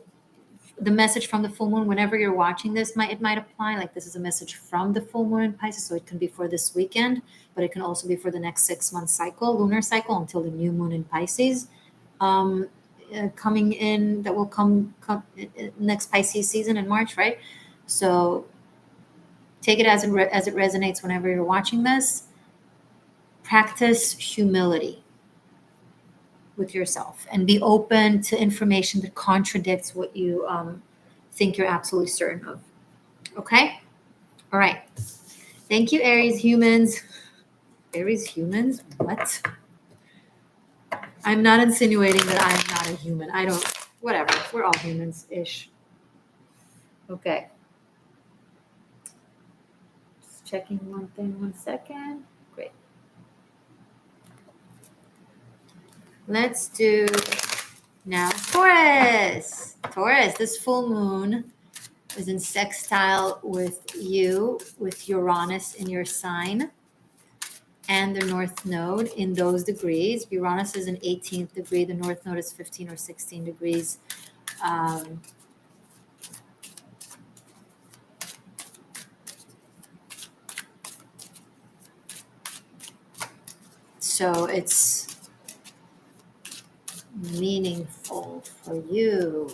The message from the full moon, whenever you're watching this, it might apply. Like, this is a message from the full moon in Pisces, so it can be for this weekend, but it can also be for the next 6-month cycle, lunar cycle, until the new moon in Pisces coming in. That will come next Pisces season in March, right? So take it as it resonates whenever you're watching this. Practice humility with yourself and be open to information that contradicts what you think you're absolutely certain of. Okay? All right. Thank you, Aries humans. Aries humans? What? I'm not insinuating that I'm not a human. Whatever. We're all humans-ish. Okay. Just checking one thing, 1 second. Great. Let's do now Taurus. Taurus, this full moon is in sextile with you, with Uranus in your sign, and the North Node in those degrees. Uranus is an 18th degree. The North Node is 15 or 16 degrees. So it's meaningful for you.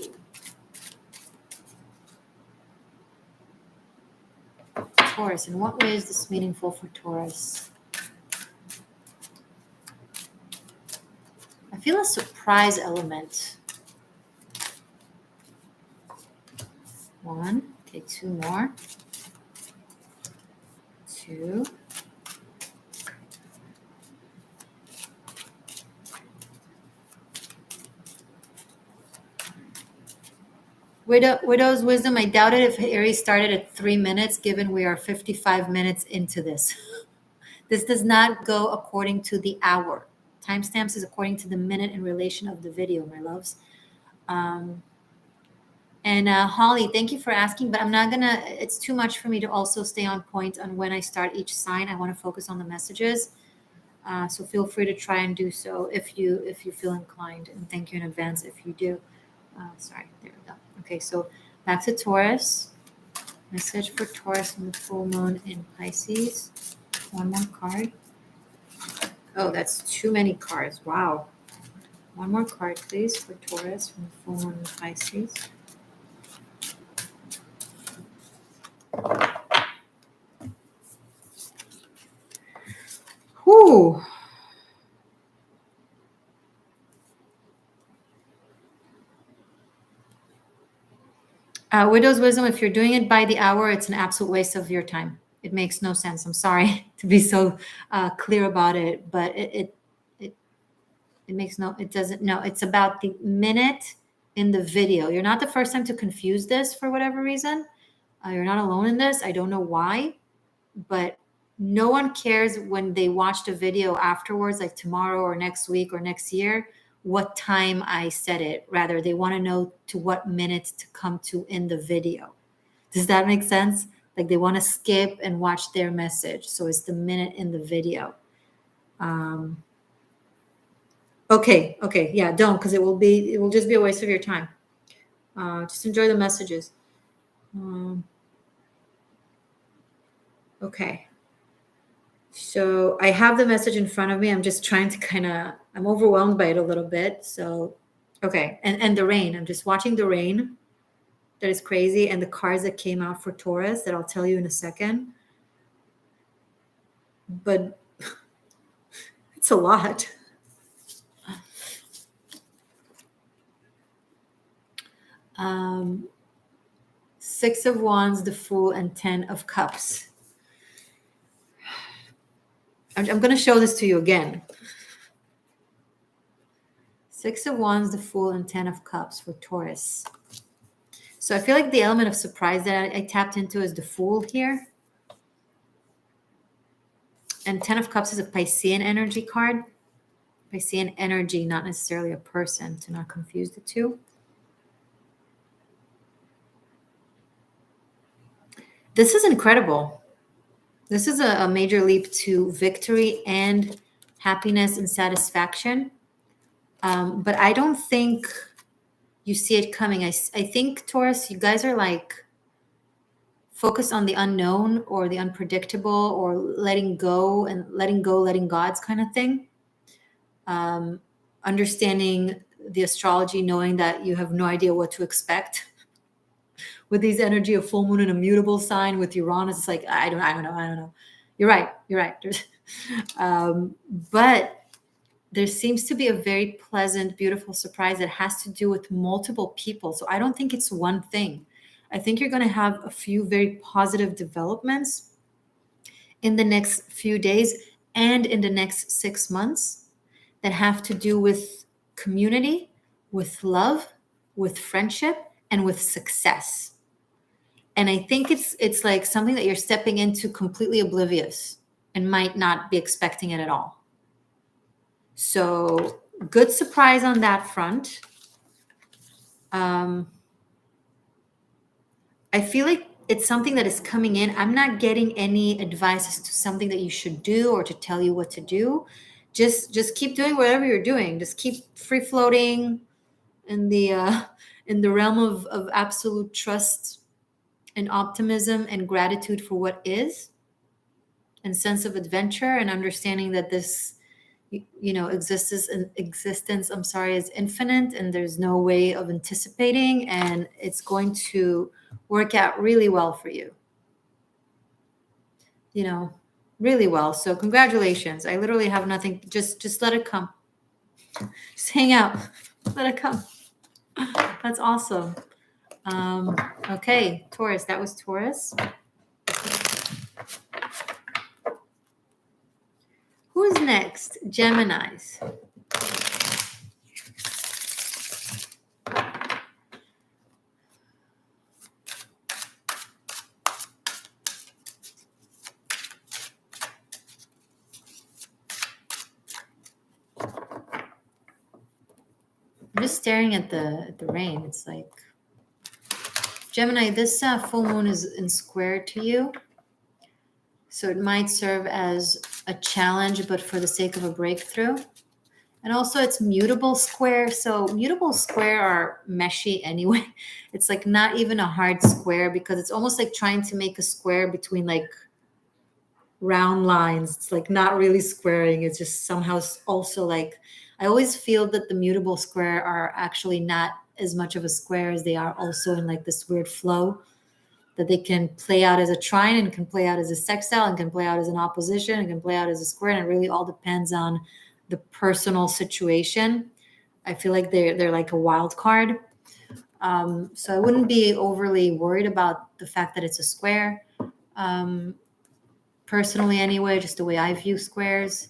Taurus, in what way is this meaningful for Taurus? feel a surprise element. 1. Okay, 2 more. 2. Widow's wisdom. I doubted if Aries started at 3 minutes, given we are 55 minutes into this. This does not go according to the hour. Timestamps is according to the minute in relation of the video, my loves. And Holly, thank you for asking, but I'm not gonna, it's too much for me to also stay on point on when I start each sign. I want to focus on the messages. So feel free to try and do so if you feel inclined. And thank you in advance if you do. Sorry, there we go. Okay, so back to Taurus. Message for Taurus on the full moon in Pisces. One more card. Oh, that's too many cards. Wow. One more card, please, for Taurus from the full moon in Pisces. Whew. Widow's wisdom, if you're doing it by the hour, it's an absolute waste of your time. It makes no sense. I'm sorry to be so clear about it, but it makes no, it doesn't, no, it's about the minute in the video. You're not the first time to confuse this for whatever reason. You're not alone in this. I don't know why, but no one cares when they watch the video afterwards, like tomorrow or next week or next year, what time I said it. Rather, they want to know to what minute to come to in the video. Does that make sense? Like they want to skip and watch their message. So it's the minute in the video. Okay. Yeah, don't, because it will just be a waste of your time. Just enjoy the messages. Okay. So I have the message in front of me. I'm just trying to I'm overwhelmed by it a little bit. So, okay. And the rain, I'm just watching the rain. That is crazy. And the cards that came out for Taurus that I'll tell you in a second. But it's a lot. Six of Wands, the Fool, and 10 of Cups. I'm going to show this to you again. Six of Wands, the Fool, and 10 of Cups for Taurus. So I feel like the element of surprise that I tapped into is the Fool here. And 10 of Cups is a Piscean energy card. Piscean energy, not necessarily a person, to not confuse the two. This is incredible. This is a major leap to victory and happiness and satisfaction. But I don't think you see it coming. I think, Taurus, you guys are like focused on the unknown or the unpredictable or letting go, letting gods kind of thing. Understanding the astrology, knowing that you have no idea what to expect. With these energy of full moon and a mutable sign with Uranus, it's like, I don't know. You're right. But there seems to be a very pleasant, beautiful surprise that has to do with multiple people. So I don't think it's one thing. I think you're going to have a few very positive developments in the next few days and in the next 6 months that have to do with community, with love, with friendship, and with success. And I think it's like something that you're stepping into completely oblivious and might not be expecting it at all. So good surprise on that front. I feel like it's something that is coming in. I'm not getting any advice as to something that you should do or to tell you what to do. Just keep doing whatever you're doing. Just keep free floating in the realm of absolute trust and optimism and gratitude for what is, and sense of adventure and understanding that this existence is infinite and there's no way of anticipating, and it's going to work out really well for you, really well. So congratulations. I literally have nothing. Just let it come. Just hang out. Let it come. That's awesome. Okay, Taurus. That was Taurus. Who's next? Geminis. I'm just staring at the rain. It's like Gemini. This full moon is in square to you, so it might serve as a challenge, but for the sake of a breakthrough. And also, it's mutable square. So mutable square are meshy anyway. It's like not even a hard square because it's almost like trying to make a square between like round lines. It's like not really squaring. It's just somehow also like I always feel that the mutable square are actually not as much of a square as they are also in like this weird flow that they can play out as a trine and can play out as a sextile and can play out as an opposition and can play out as a square. And it really all depends on the personal situation. I feel like they're like a wild card. So I wouldn't be overly worried about the fact that it's a square. Personally anyway, just the way I view squares.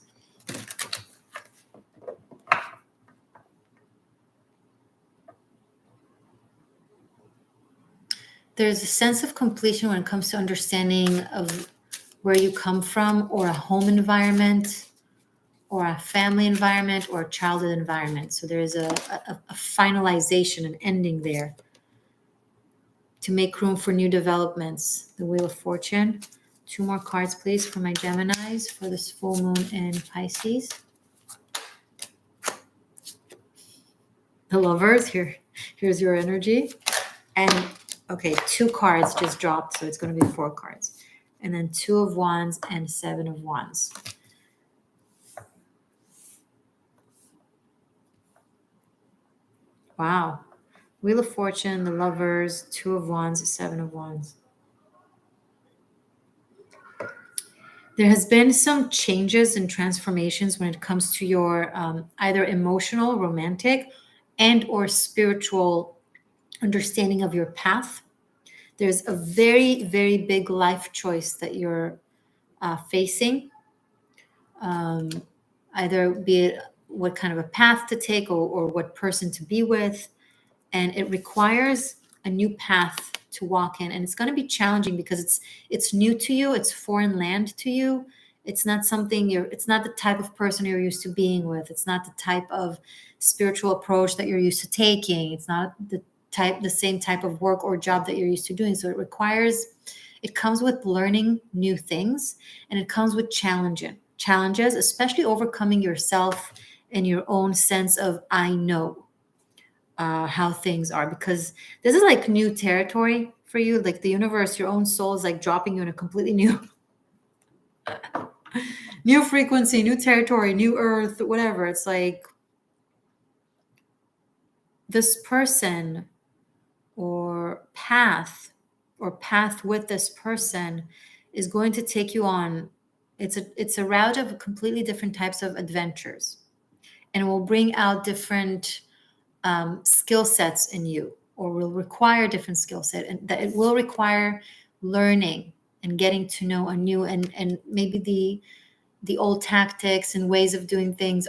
There's a sense of completion when it comes to understanding of where you come from or a home environment or a family environment or a childhood environment. So there's a finalization, an ending there to make room for new developments. The Wheel of Fortune. 2 more cards, please, for my Geminis for this full moon in Pisces. The Lovers, here's your energy. And okay, 2 cards just dropped, so it's going to be 4 cards. And then 2 of Wands and 7 of Wands. Wow. Wheel of Fortune, the Lovers, 2 of Wands, 7 of Wands. There has been some changes and transformations when it comes to your either emotional, romantic, and or spiritual understanding of your path. There's a very, very big life choice that you're facing. Either be it what kind of a path to take or what person to be with. And it requires a new path to walk in. And it's going to be challenging because it's new to you. It's foreign land to you. It's not something it's not the type of person you're used to being with. It's not the type of spiritual approach that you're used to taking. It's not the same type of work or job that you're used to doing. So it comes with learning new things, and it comes with challenges, especially overcoming yourself and your own sense of I know how things are, because this is like new territory for you. Like the universe, your own soul is like dropping you in a completely new frequency, new territory, new earth, whatever. It's like this person or path with this person is going to take you on. It's a route of completely different types of adventures, and will bring out different skill sets in you, or will require different skill set, and that it will require learning and getting to know anew, and maybe the old tactics and ways of doing things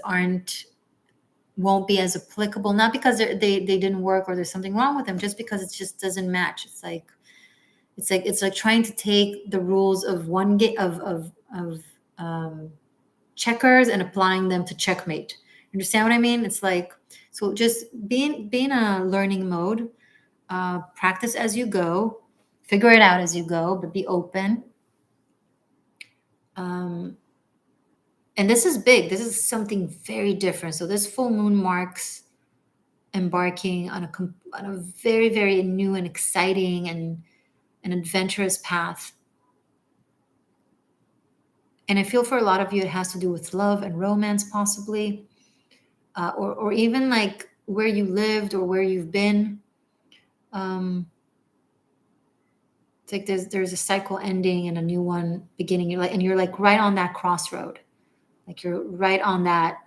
won't be as applicable, not because they didn't work or there's something wrong with them, just because it just doesn't match. It's like trying to take the rules of one game of checkers and applying them to checkmate. Understand what I mean? It's like, so just being a learning mode, practice as you go, figure it out as you go, but be open. And this is big. This is something very different. So this full moon marks embarking on a very, very new and exciting and an adventurous path. And I feel for a lot of you, it has to do with love and romance, possibly, or even like where you lived or where you've been. It's like there's a cycle ending and a new one beginning. You're like right on that crossroad, like you're right on that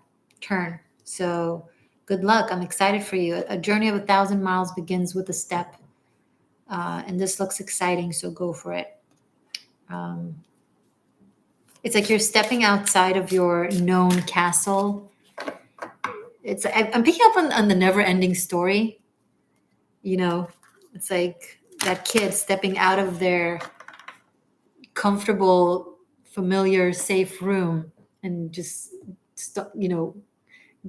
turn. So good luck. I'm excited for you. A journey of 1,000 miles begins with a step. And this looks exciting, so go for it. It's like you're stepping outside of your known castle. I'm picking up on the never-ending story. You know, it's like that kid stepping out of their comfortable, familiar, safe room and just,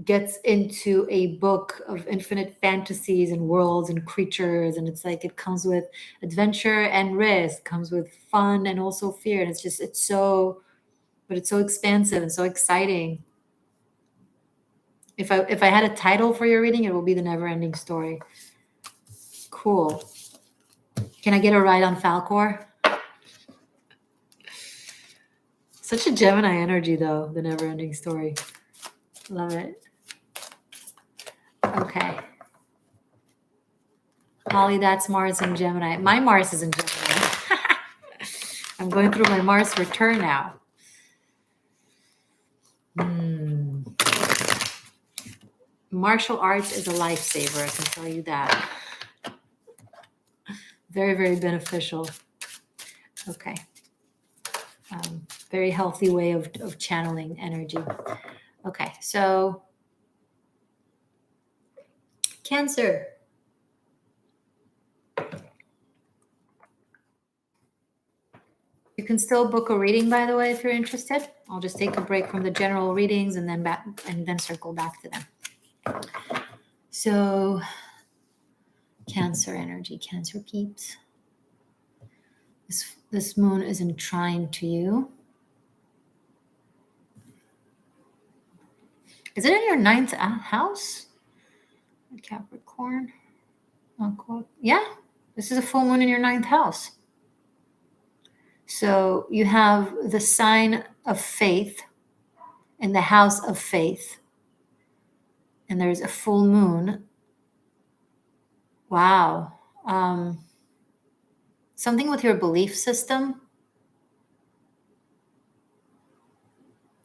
gets into a book of infinite fantasies and worlds and creatures. And it's like it comes with adventure and risk, comes with fun and also fear. And it's so, but it's so expansive and so exciting. If I had a title for your reading, it will be The Never Ending Story. Cool. Can I get a ride on Falcor? Such a Gemini energy, though, The Never Ending Story. Love it. Okay. Holly, that's Mars in Gemini. My Mars is in Gemini. I'm going through my Mars return now. Martial arts is a lifesaver, I can tell you that. Very, very beneficial. Okay. Very healthy way of channeling energy. Okay, so Cancer. You can still book a reading, by the way, if you're interested. I'll just take a break from the general readings and then circle back to them. So, Cancer energy, Cancer peeps. This moon is in trine to you. Is it in your 9th house? Capricorn. Yeah, this is a full moon in your 9th house. So you have the sign of faith in the house of faith. And there's a full moon. Wow. Something with your belief system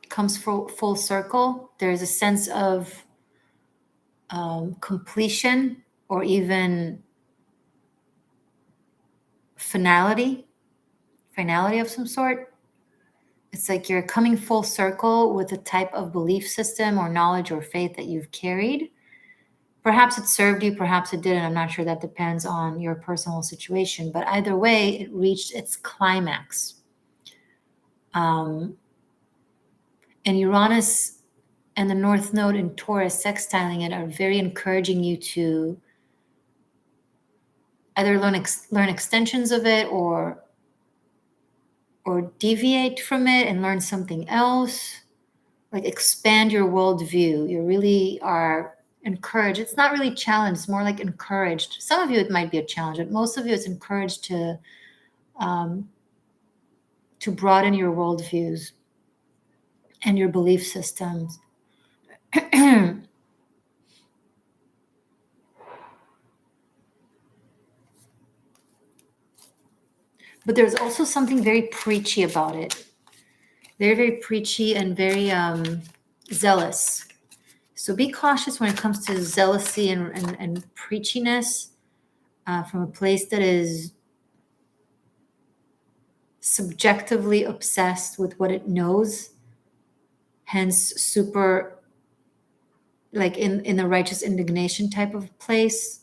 comes full circle. There's a sense of completion or even finality of some sort. It's like you're coming full circle with a type of belief system or knowledge or faith that you've carried. Perhaps it served you, perhaps it didn't. I'm not sure. That depends on your personal situation. But either way, it reached its climax. And Uranus and the North Node in Taurus sextiling it are very encouraging you to either learn extensions of it or deviate from it and learn something else. Like expand your worldview. You really are encouraged. It's not really challenged. It's more like encouraged. Some of you, it might be a challenge, but most of you, it's encouraged to broaden your worldviews and your belief systems. But there's also something very preachy about it. Very, very preachy and very zealous. So be cautious when it comes to zealousy and preachiness from a place that is subjectively obsessed with what it knows, hence super like in a righteous indignation type of place,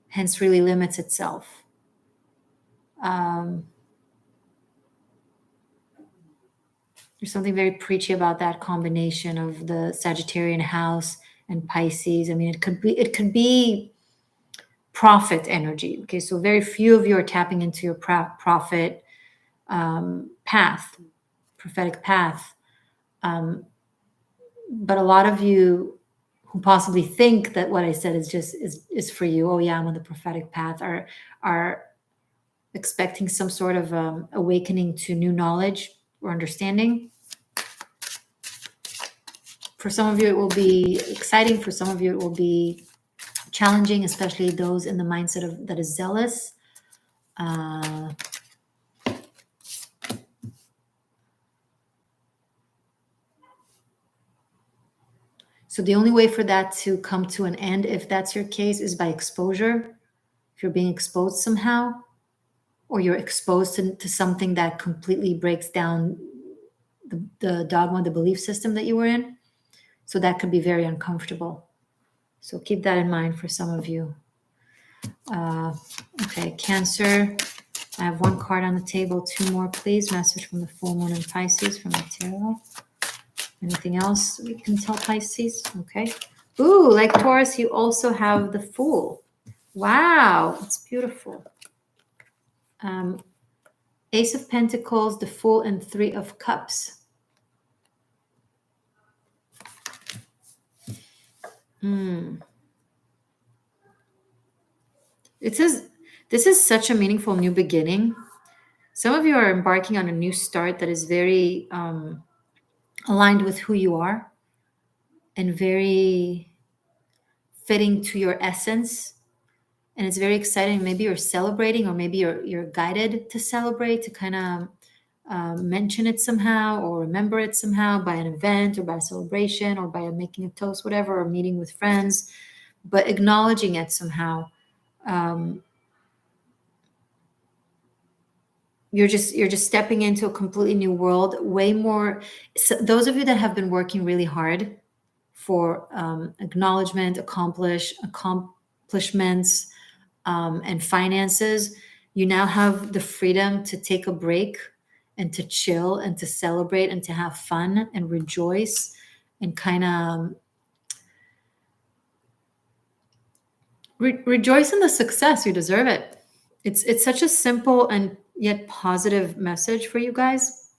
hence really limits itself. There's something very preachy about that combination of the Sagittarian house and Pisces. I mean, it could be prophet energy. Okay, so very few of you are tapping into your prophet path, prophetic path. But a lot of you who possibly think that what I said is for you. Oh yeah, I'm on the prophetic path. Are expecting some sort of awakening to new knowledge or understanding. For some of you, it will be exciting. For some of you, it will be challenging, especially those in the mindset that is zealous. So the only way for that to come to an end, if that's your case, is by exposure. If you're being exposed somehow, or you're exposed to something that completely breaks down the dogma, the belief system that you were in. So that could be very uncomfortable. So keep that in mind for some of you. Okay, Cancer. I have one card on the table. Two more, please. Message from the full moon in Pisces from the tarot. Anything else we can tell Pisces? Okay. Ooh, like Taurus, you also have the Fool. Wow, it's beautiful. Ace of Pentacles, the Fool, and Three of Cups. It says this is such a meaningful new beginning. Some of you are embarking on a new start that is very aligned with who you are and very fitting to your essence. And it's very exciting. Maybe you're celebrating, or maybe you're guided to celebrate, to kind of mention it somehow or remember it somehow by an event or by a celebration or by making a toast, whatever, or meeting with friends, but acknowledging it somehow. You're just stepping into a completely new world, way more. So those of you that have been working really hard for acknowledgement, accomplishments, and finances, you now have the freedom to take a break and to chill and to celebrate and to have fun and rejoice and kind of rejoice in the success. You deserve it. It's such a simple and yet positive message for you guys.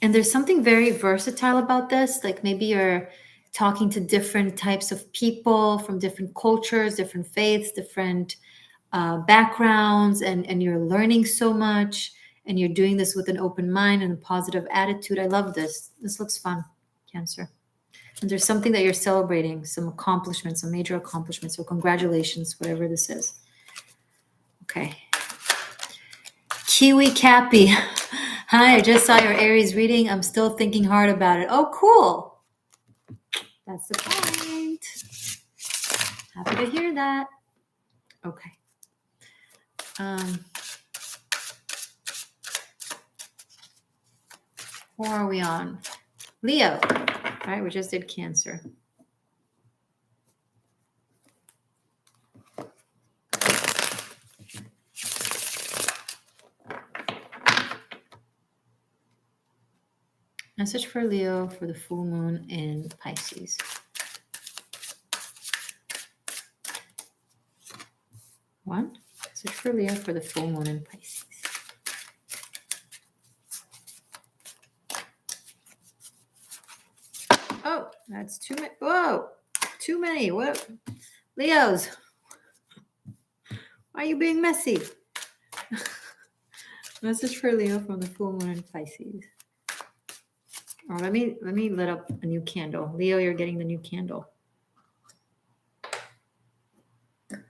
And there's something very versatile about this. Like maybe you're talking to different types of people from different cultures, different faiths, different backgrounds, and you're learning so much, and you're doing this with an open mind and a positive attitude. I love this. This looks fun, Cancer. And there's something that you're celebrating, some accomplishments, some major accomplishments. So congratulations, whatever this is. Okay. Kiwi Cappy. Hi, I just saw your Aries reading. I'm still thinking hard about it. Oh, cool. That's the point. Happy to hear that. Okay. Who are we on? Leo. All right, we just did Cancer. Message for Leo for the full moon in Pisces. One. Message for Leo for the full moon in Pisces. Oh, that's too many. Whoa, too many. What? Leos, why are you being messy? Message for Leo from the full moon in Pisces. Oh, let me lit up a new candle. Leo, you're getting the new candle. Your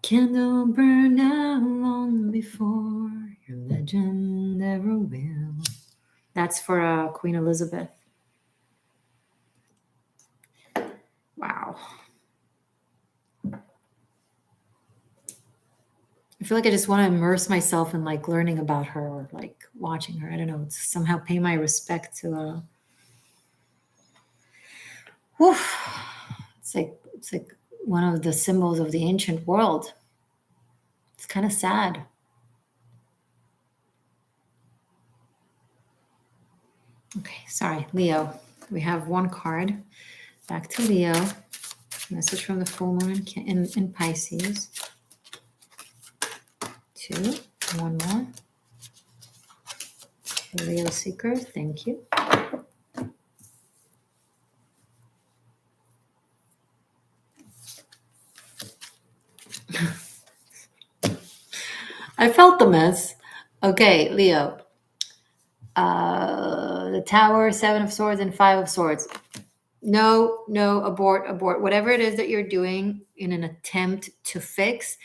candle burned out long before your legend ever will. That's for Queen Elizabeth. Wow. I feel like I just want to immerse myself in like learning about her or like watching her. I don't know. It's somehow pay my respect to it's like one of the symbols of the ancient world. It's kind of sad. Okay, sorry, Leo. We have one card. Back to Leo. Message from the full moon in Pisces. Two. One more. Leo Seeker, thank you. I felt the mess. Okay, Leo. The Tower, Seven of Swords, and Five of Swords. No, abort. Whatever it is that you're doing in an attempt to fix,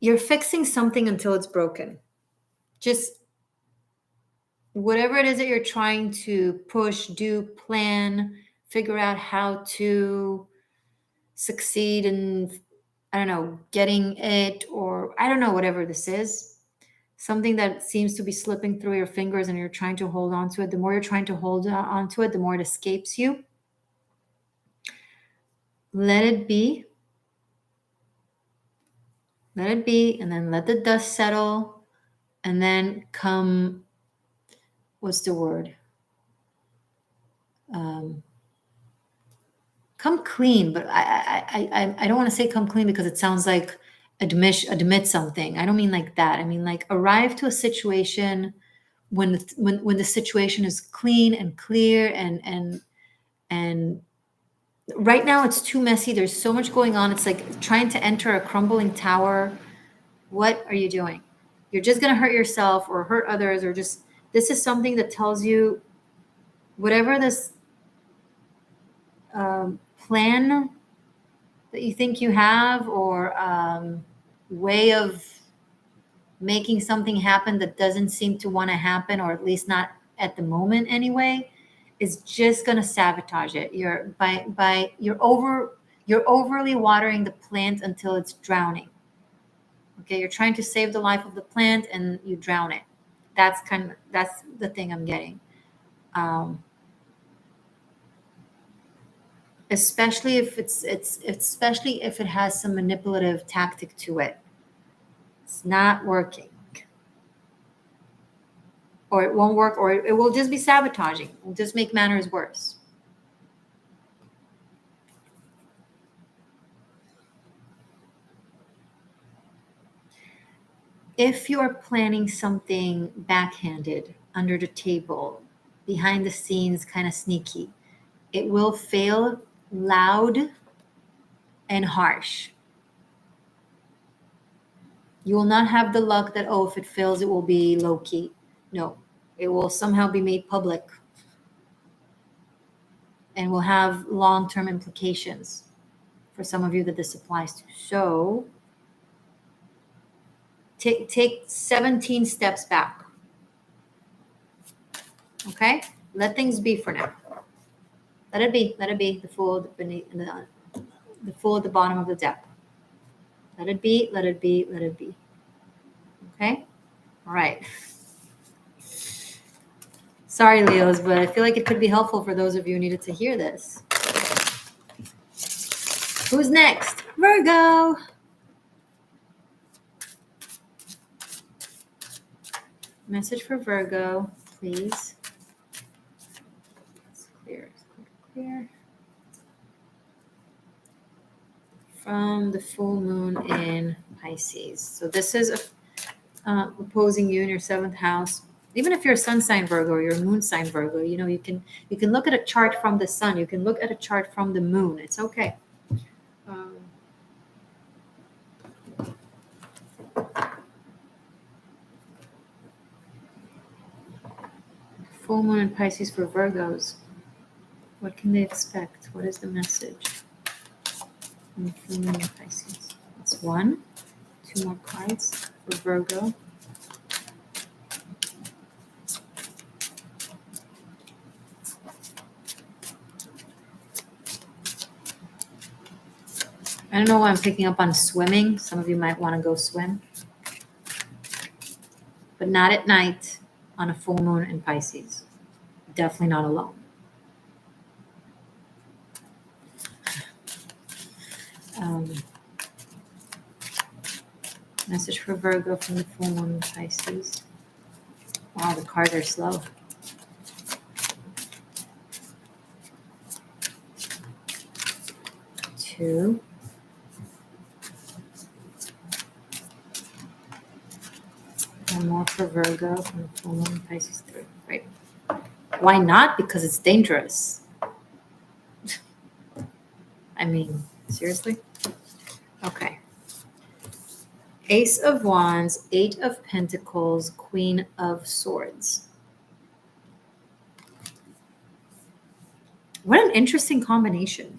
you're fixing something until it's broken. Just whatever it is that you're trying to push, do, plan, figure out how to succeed in, I don't know, getting it, or I don't know, whatever this is, something that seems to be slipping through your fingers and you're trying to hold on to it. The more you're trying to hold on to it, the more it escapes you. Let it be. Let it be, and then let the dust settle, and then come, what's the word? Come clean, but I don't want to say come clean because it sounds like admit something. I don't mean like that. I mean like arrive to a situation when when the situation is clean and clear, and right now it's too messy. There's so much going on. It's like trying to enter a crumbling tower. What are you doing? You're just going to hurt yourself or hurt others, or just, this is something that tells you whatever this plan that you think you have, or way of making something happen that doesn't seem to want to happen, or at least not at the moment anyway, is just going to sabotage it. You're overly watering the plant until it's drowning. Okay, you're trying to save the life of the plant and you drown it. That's the thing I'm getting. Especially if especially if it has some manipulative tactic to it. It's not working. Or it won't work, or it will just be sabotaging. It will just make matters worse. If you're planning something backhanded, under the table, behind the scenes, kind of sneaky, it will fail loud and harsh. You will not have the luck that, oh, if it fails, it will be low key. No, it will somehow be made public and will have long-term implications for some of you that this applies to. So take 17 steps back. Okay? Let things be for now. Let it be. Let it be. The fool beneath the fool at the bottom of the depth. Let it be. Let it be. Let it be. Okay? All right. Sorry, Leos, but I feel like it could be helpful for those of you who needed to hear this. Who's next? Virgo. Message for Virgo, please. It's clear. Clear. From the full moon in Pisces. So this is opposing you in your 7th house. Even if you're a sun sign Virgo or you're a moon sign Virgo, you know, you can look at a chart from the sun. You can look at a chart from the moon. It's okay. Full moon in Pisces for Virgos. What can they expect? What is the message? Full moon in Pisces. That's 1. 2 more cards for Virgo. I don't know why I'm picking up on swimming. Some of you might want to go swim. But not at night on a full moon in Pisces. Definitely not alone. Message for Virgo from the full moon in Pisces. Wow, the cards are slow. Two. One more for Virgo from the full moon in Pisces. 3. Right. Why not? Because it's dangerous. I mean, seriously? Okay. Ace of Wands, 8 of Pentacles, Queen of Swords. What an interesting combination.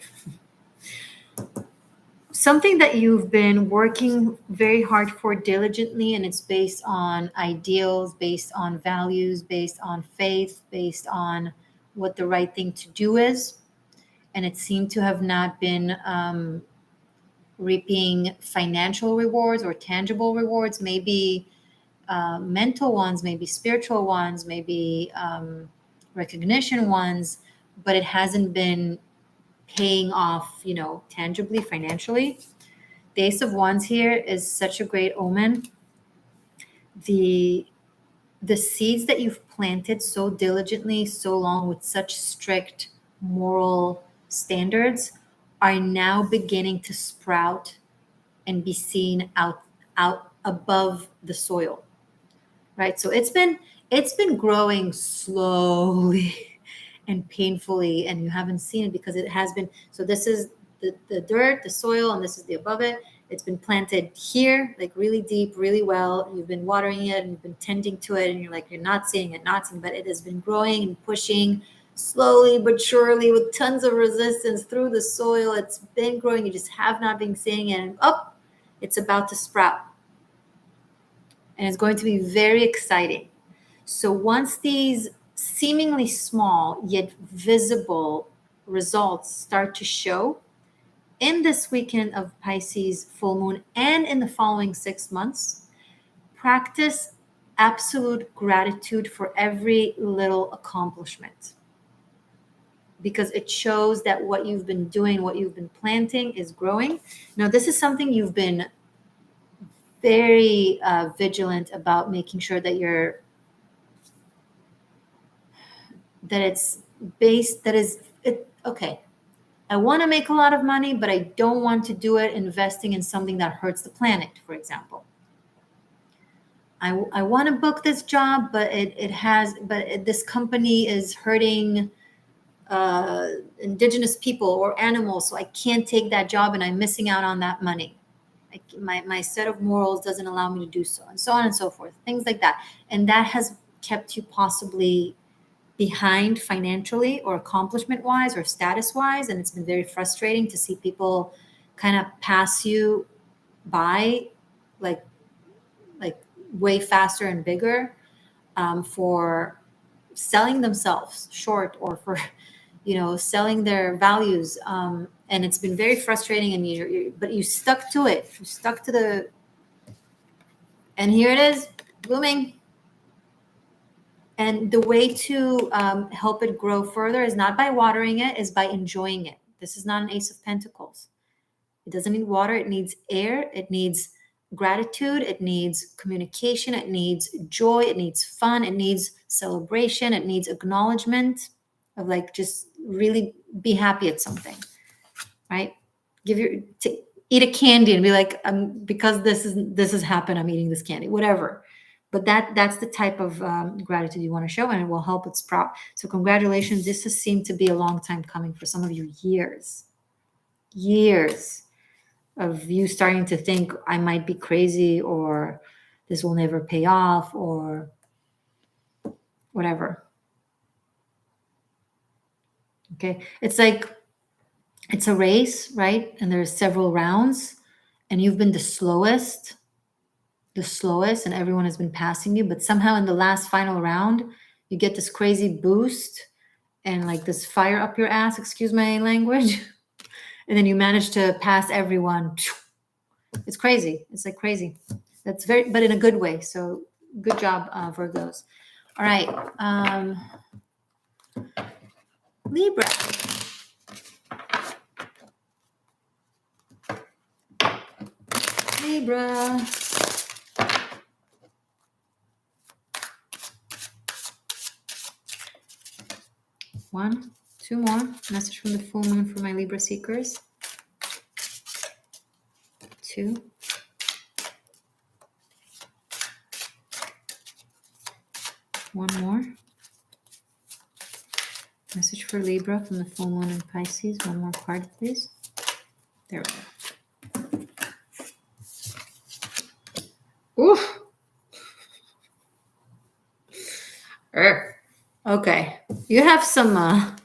something that you've been working very hard for diligently, and it's based on ideals, based on values, based on faith, based on what the right thing to do is. And it seemed to have not been reaping financial rewards or tangible rewards, maybe mental ones, maybe spiritual ones, maybe recognition ones, but it hasn't been paying off, tangibly, financially. The Ace of Wands here is such a great omen. The seeds that you've planted so diligently, so long, with such strict moral standards, are now beginning to sprout and be seen out above the soil, right? So it's been growing slowly and painfully, and you haven't seen it because it has been. So this is the dirt, the soil, and this is the above it. It's been planted here, like really deep, really well. You've been watering it and you've been tending to it, and you're not seeing it, but it has been growing and pushing slowly but surely with tons of resistance through the soil. It's been growing. You just have not been seeing it. And it's about to sprout. And it's going to be very exciting. So once these seemingly small yet visible results start to show in this weekend of Pisces full moon and in the following 6 months, practice absolute gratitude for every little accomplishment, because it shows that what you've been doing, what you've been planting is growing. Now, this is something you've been very vigilant about, making sure that it's based, okay, I want to make a lot of money, but I don't want to do it investing in something that hurts the planet, for example. I want to book this job, but this company is hurting indigenous people or animals, so I can't take that job and I'm missing out on that money. My set of morals doesn't allow me to do so, and so on and so forth, things like that. And that has kept you possibly behind financially or accomplishment wise or status wise. And it's been very frustrating to see people kind of pass you by like way faster and bigger for selling themselves short, or for selling their values, and it's been very frustrating. And but you stuck to it. You stuck to and here it is, blooming. And the way to help it grow further is not by watering it, is by enjoying it. This is not an Ace of Pentacles. It doesn't need water. It needs air. It needs gratitude. It needs communication. It needs joy. It needs fun. It needs celebration. It needs acknowledgement of just really be happy at something, right? Eat a candy and be like, because this has happened, I'm eating this candy, whatever. But that's the type of gratitude you want to show, and it will help it sprout. So congratulations. This has seemed to be a long time coming for some of you. Years of you starting to think, I might be crazy, or this will never pay off, or whatever. Okay. It's a race, right? And there's several rounds, and you've been the slowest, and everyone has been passing you. But somehow in the last final round, you get this crazy boost and this fire up your ass, excuse my language. And then you manage to pass everyone. It's crazy. It's crazy. But in a good way. So good job, Virgos. All right. Libra. One, two more. Message from the full moon for my Libra seekers. 2. One more. Message for Libra from the full moon in Pisces. One more card, please. There we go. Oof. Okay. You have some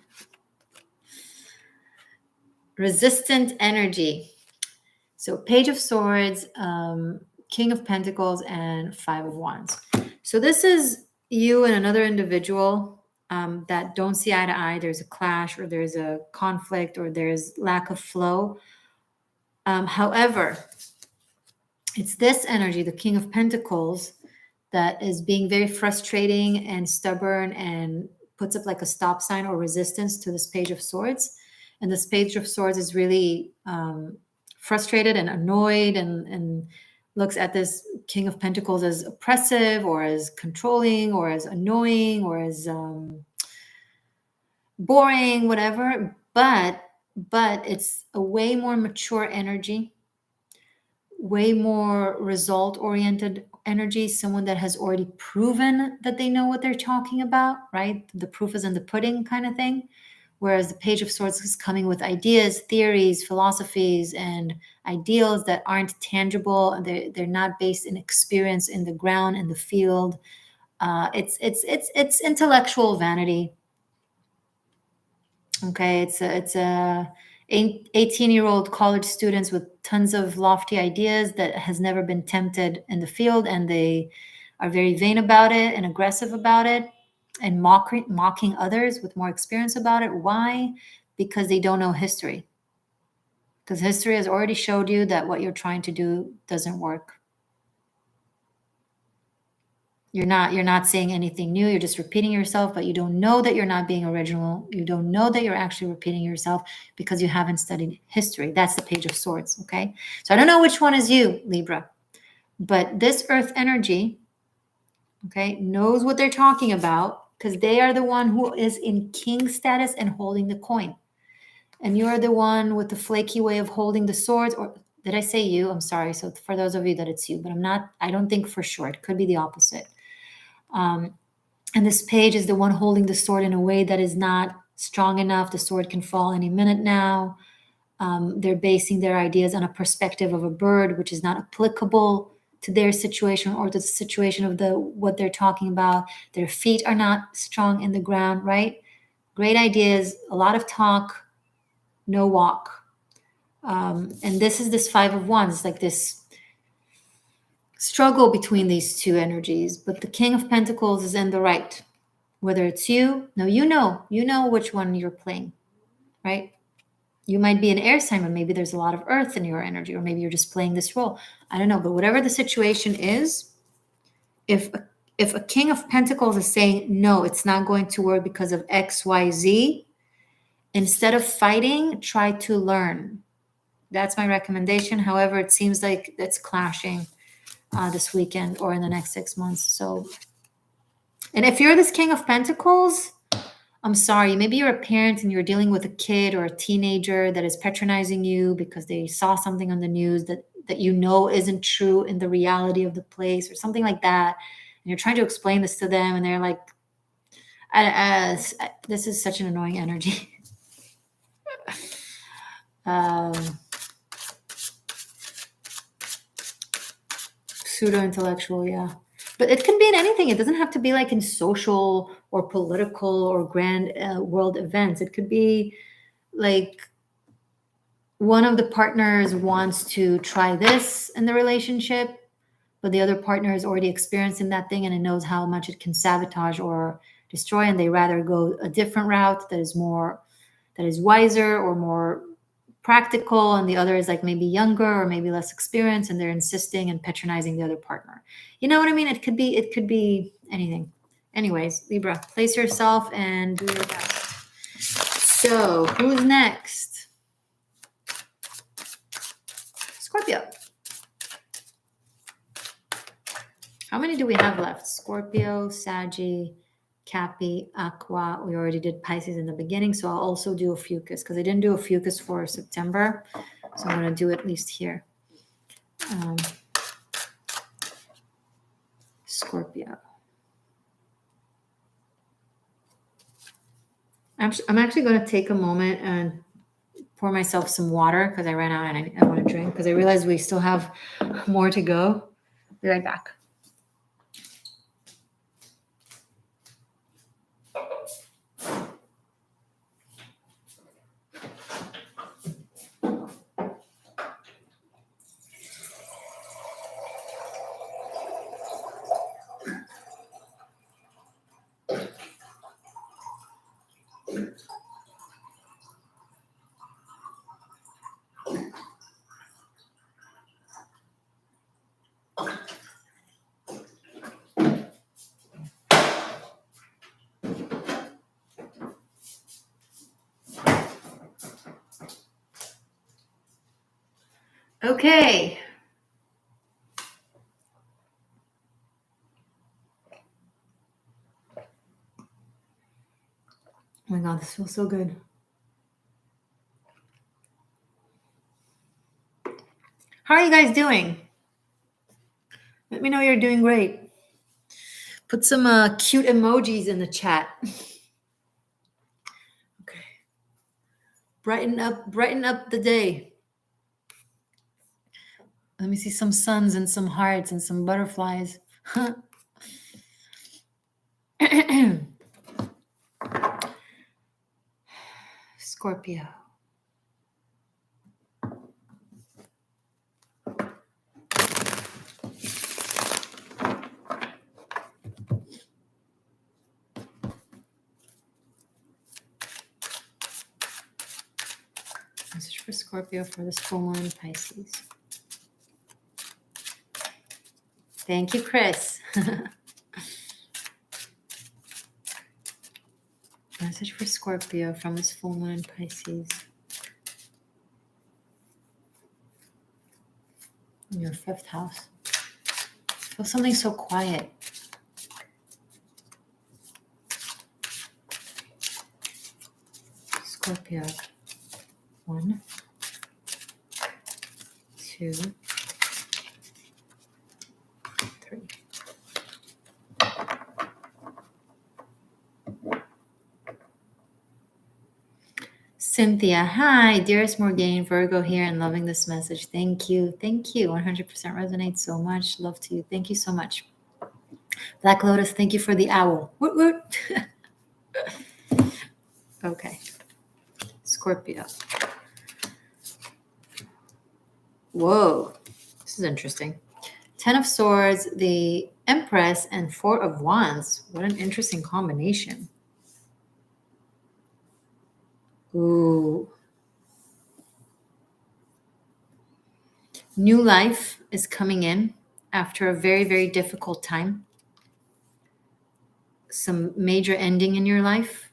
resistant energy. So Page of Swords, King of Pentacles, and Five of Wands. So this is you and another individual that don't see eye to eye. There's a clash, or there's a conflict, or there's lack of flow. However, it's this energy, the King of Pentacles, that is being very frustrating and stubborn and puts up like a stop sign or resistance to this Page of Swords. And this Page of Swords is really frustrated and annoyed and looks at this King of Pentacles as oppressive or as controlling or as annoying or as boring, whatever. But it's a way more mature energy, way more result oriented energy, someone that has already proven that they know what they're talking about, right? The proof is in the pudding kind of thing. Whereas the Page of Swords is coming with ideas, theories, philosophies, and ideals that aren't tangible. They're not based in experience in the ground, in the field. It's intellectual vanity. Okay, it's a 18-year-old college students with tons of lofty ideas that has never been tempted in the field, and they are very vain about it and aggressive about it and mocking others with more experience about it. Why? Because they don't know history. Because history has already showed you that what you're trying to do doesn't work. You're not saying anything new. You're just repeating yourself, but you don't know that you're not being original. You don't know that you're actually repeating yourself because you haven't studied history. That's the Page of Swords, okay? So I don't know which one is you, Libra, but this earth energy, okay, knows what they're talking about because they are the one who is in king status and holding the coin. And you're the one with the flaky way of holding the swords. Or did I say you? I'm sorry. So for those of you that it's you, but I don't think for sure. It could be the opposite. And this page is the one holding the sword in a way that is not strong enough. The sword can fall any minute now. They're basing their ideas on a perspective of a bird, which is not applicable to their situation or the situation of what they're talking about. Their feet are not strong in the ground, right? Great ideas, a lot of talk, no walk. And this is this Five of Wands, like this struggle between these two energies, but the King of Pentacles is in the right. Whether it's you know which one you're playing, right? You might be an air sign, but maybe there's a lot of earth in your energy, or maybe you're just playing this role. I don't know, but whatever the situation is, if a King of Pentacles is saying no, it's not going to work because of XYZ, instead of fighting, try to learn. That's my recommendation. However, it seems like it's clashing this weekend or in the next 6 months. So, and if you're this King of Pentacles, I'm sorry, maybe you're a parent and you're dealing with a kid or a teenager that is patronizing you because they saw something on the news that you know isn't true in the reality of the place or something like that. And you're trying to explain this to them and they're like, this is such an annoying energy. Pseudo-intellectual, yeah. But it can be in anything. It doesn't have to be like in social or political or grand world events. It could be like one of the partners wants to try this in the relationship, but the other partner is already experiencing that thing and it knows how much it can sabotage or destroy, and they rather go a different route that is wiser or more practical, and the other is like maybe younger or maybe less experienced, and they're insisting and patronizing the other partner. You know what I mean? It could be anything. Anyways, Libra, place yourself and do your best. So who's next? Scorpio. How many do we have left? Scorpio, Saggy, Cappy, Aqua. We already did Pisces in the beginning, so I'll also do a Fucus because I didn't do a Fucus for September. So I'm going to do at least here. Scorpio. I'm actually going to take a moment and pour myself some water because I ran out and I want to drink because I realized we still have more to go. Be right back. Okay. Oh my God, this feels so good. How are you guys doing? Let me know you're doing great. Put some cute emojis in the chat. Okay. Brighten up the day. Let me see some suns and some hearts and some butterflies. Scorpio. Message for Scorpio for this full moon in Pisces. Thank you, Chris. Message for Scorpio from this full moon in Pisces. In your 5th house. Feel something so quiet. Scorpio. 1, 2, 3. Cynthia, hi, dearest Morgane, Virgo here and loving this message. Thank you. Thank you. 100% resonates so much. Love to you. Thank you so much. Black Lotus, thank you for the owl. Woot woot. Okay. Scorpio. Whoa. This is interesting. 10 of Swords, the Empress, and 4 of Wands. What an interesting combination. Ooh. New life is coming in after a very, very difficult time. Some major ending in your life.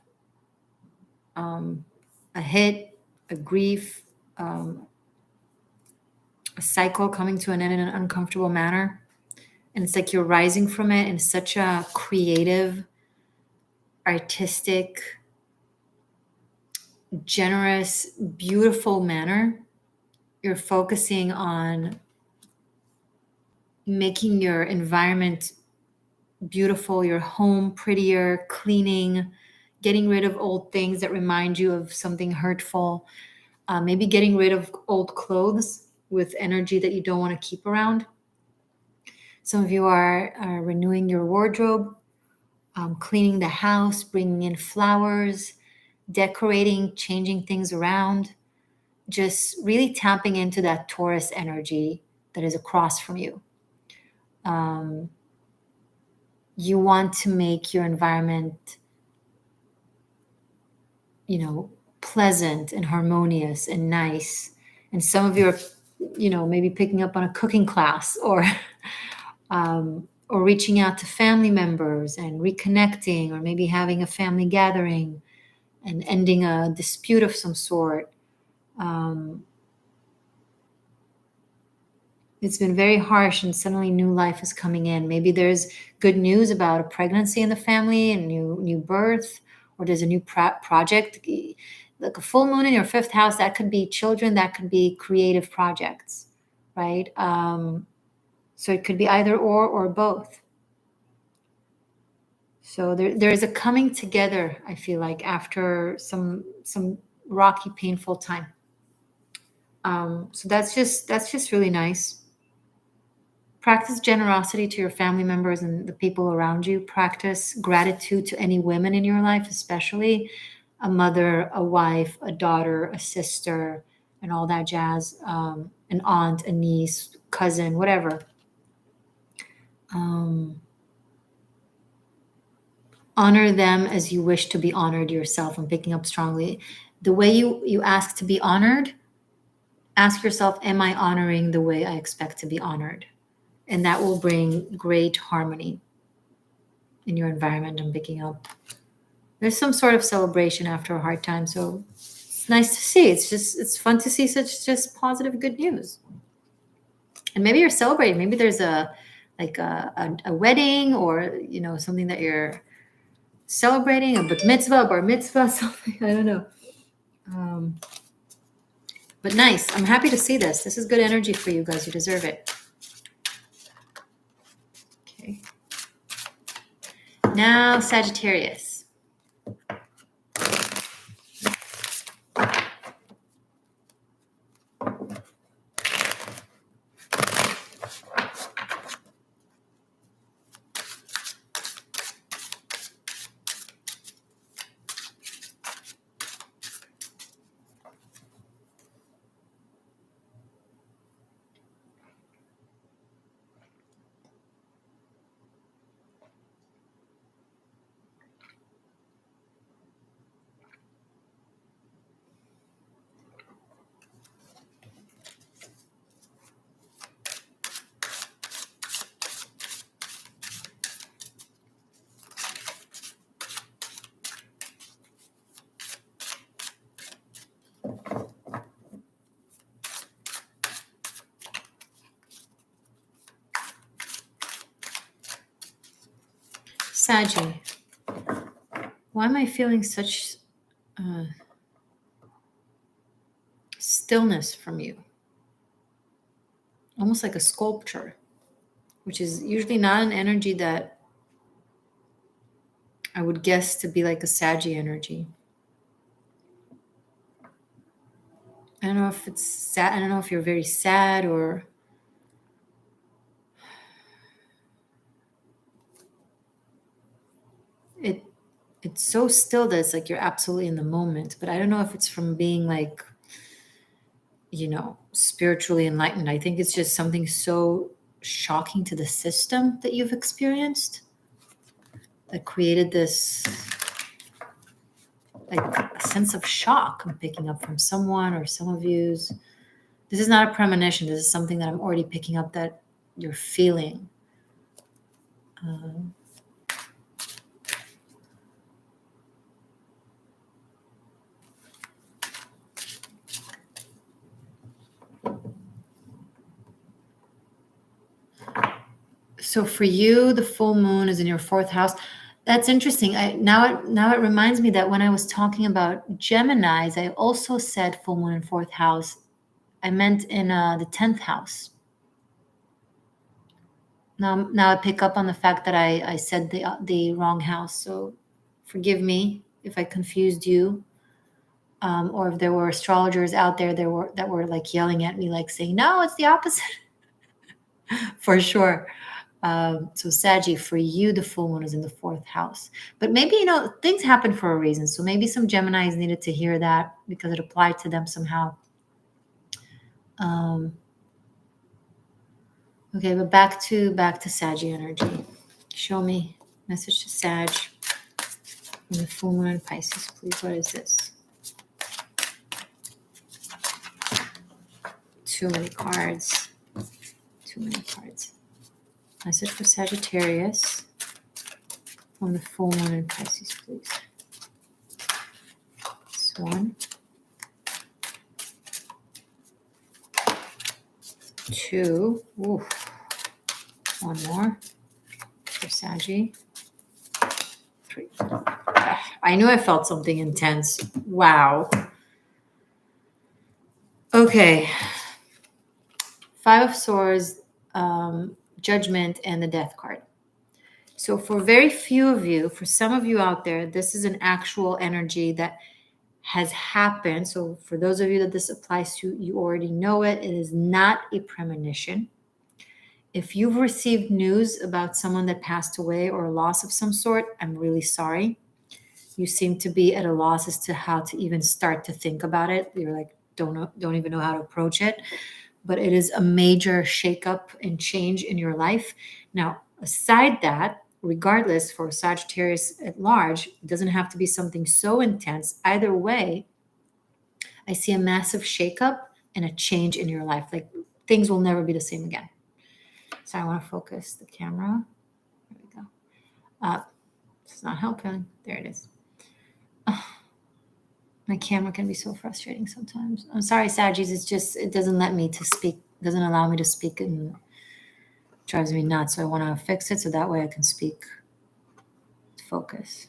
A hit, a grief, a cycle coming to an end in an uncomfortable manner. And it's like you're rising from it in such a creative, artistic, generous, beautiful manner. You're focusing on making your environment beautiful, your home prettier, cleaning, getting rid of old things that remind you of something hurtful, maybe getting rid of old clothes with energy that you don't want to keep around. Some of you are renewing your wardrobe, cleaning the house, bringing in flowers, decorating, changing things around, just really tapping into that Taurus energy that is across from you. You want to make your environment, pleasant and harmonious and nice. And some of you are, maybe picking up on a cooking class or reaching out to family members and reconnecting, or maybe having a family gathering and ending a dispute of some sort. It's been very harsh, and suddenly new life is coming in. Maybe there's good news about a pregnancy in the family and new birth, or there's a new project. Like a full moon in your 5th house, that could be children, that could be creative projects, right? So it could be either or both. So there is a coming together, I feel like, after some rocky, painful time. So that's just really nice. Practice generosity to your family members and the people around you. Practice gratitude to any women in your life, especially a mother, a wife, a daughter, a sister, and all that jazz. An aunt, a niece, cousin, whatever. Honor them as you wish to be honored yourself. I'm picking up strongly. The way you ask to be honored, ask yourself, am I honoring the way I expect to be honored? And that will bring great harmony in your environment. I'm picking up. There's some sort of celebration after a hard time. So it's nice to see. It's fun to see such just positive, good news. And maybe you're celebrating. Maybe there's a wedding, or something that you're celebrating, a bat mitzvah, bar mitzvah, something. I don't know. But nice. I'm happy to see this. This is good energy for you guys. You deserve it. Okay. Now, Sagittarius. Saggy. Why am I feeling such stillness from you? Almost like a sculpture, which is usually not an energy that I would guess to be like a Saggy energy. I don't know if it's sad. I don't know if you're very sad, or it's so still that it's like you're absolutely in the moment. But I don't know if it's from being like, spiritually enlightened. I think it's just something so shocking to the system that you've experienced that created this like a sense of shock I'm picking up from someone or some of yous. This is not a premonition. This is something that I'm already picking up that you're feeling. So for you, the full moon is in your fourth house. That's interesting. Now it reminds me that when I was talking about Geminis, I also said full moon in fourth house. I meant in the 10th house. Now I pick up on the fact that I said the wrong house. So forgive me if I confused you, or if there were astrologers out there that were like yelling at me, like saying, "No, it's the opposite." For sure. So Saggy, for you, the full moon is in the fourth house. But maybe, things happen for a reason. So maybe some Geminis needed to hear that because it applied to them somehow. Okay, but back to Saggy energy. Show me message to Sag and the full moon in Pisces, please. What is this? Too many cards. Too many cards. Message for Sagittarius on the full moon in Pisces, please. This one. 2. Oof. One more for Saggy. 3. I knew I felt something intense. Wow. Okay. 5 of Swords, Judgment, and the Death card. So for very few of you, for some of you out there, this is an actual energy that has happened. So for those of you that this applies to, you already know it. It is not a premonition. If you've received news about someone that passed away or a loss of some sort, I'm really sorry. You seem to be at a loss as to how to even start to think about it. You're like, don't even know how to approach it. But it is a major shakeup and change in your life. Now, aside that, regardless, for Sagittarius at large, it doesn't have to be something so intense. Either way, I see a massive shakeup and a change in your life. Like things will never be the same again. So I want to focus the camera. There we go. It's not helping. There it is. My camera can be so frustrating sometimes. I'm sorry, Saggies. It doesn't let me to speak doesn't allow me to speak and drives me nuts. So I want to fix it so that way I can speak focus,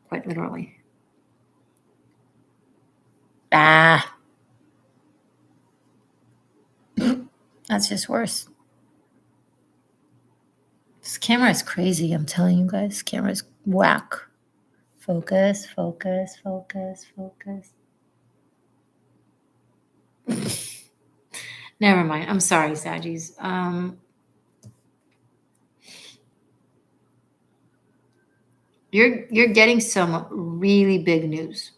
quite literally. Ah, that's just worse. This camera is crazy. I'm telling you guys, camera is whack. Focus, focus, focus, focus. Never mind. I'm sorry, Saggies. You're getting some really big news.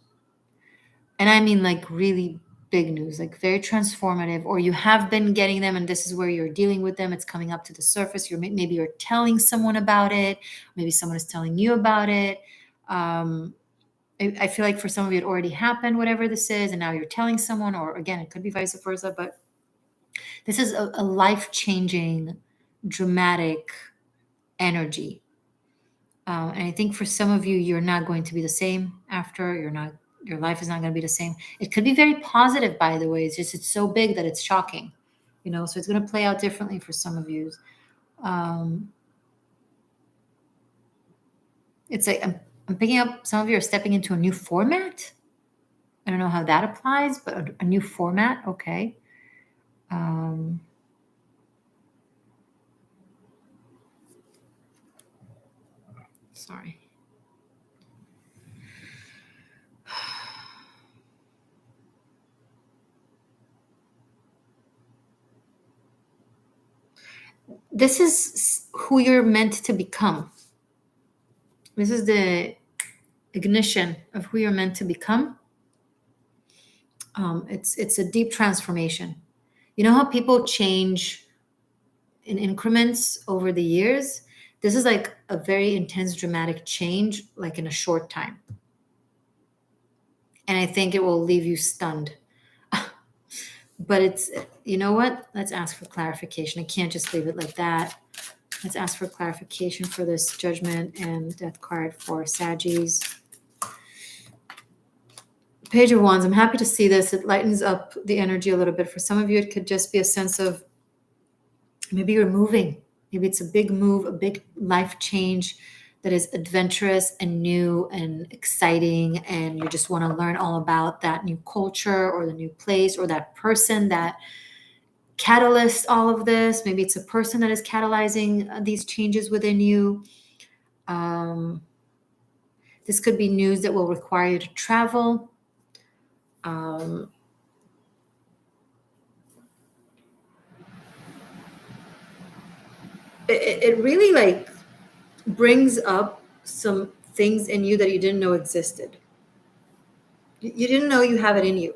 And I mean like really big news, like very transformative, or you have been getting them and this is where you're dealing with them. It's coming up to the surface. Maybe you're telling someone about it. Maybe someone is telling you about it. I feel like for some of you it already happened, whatever this is, and now you're telling someone, or again, it could be vice versa, but this is a life-changing, dramatic energy. And I think for some of you, you're not going to be the same after. Your life is not going to be the same. It could be very positive, by the way. It's just, it's so big that it's shocking, so it's going to play out differently for some of you. It's like, I'm picking up some of you are stepping into a new format. I don't know how that applies, but a new format. Okay. Sorry. This is who you're meant to become. This is the ignition of who you're meant to become. It's a deep transformation. You know how people change in increments over the years? This is like a very intense, dramatic change, like in a short time. And I think it will leave you stunned. But it's, you know what? Let's ask for clarification. I can't just leave it like that. Let's ask for clarification for this Judgment and Death card for Saggies. Page of Wands. I'm happy to see this. It lightens up the energy a little bit. For some of you, it could just be a sense of maybe you're moving. Maybe it's a big move, a big life change that is adventurous and new and exciting. And you just want to learn all about that new culture or the new place or that person that catalysts all of this. Maybe it's a person that is catalyzing these changes within you. This could be news that will require you to travel. It really like brings up some things in you that you didn't know existed. You didn't know you have it in you.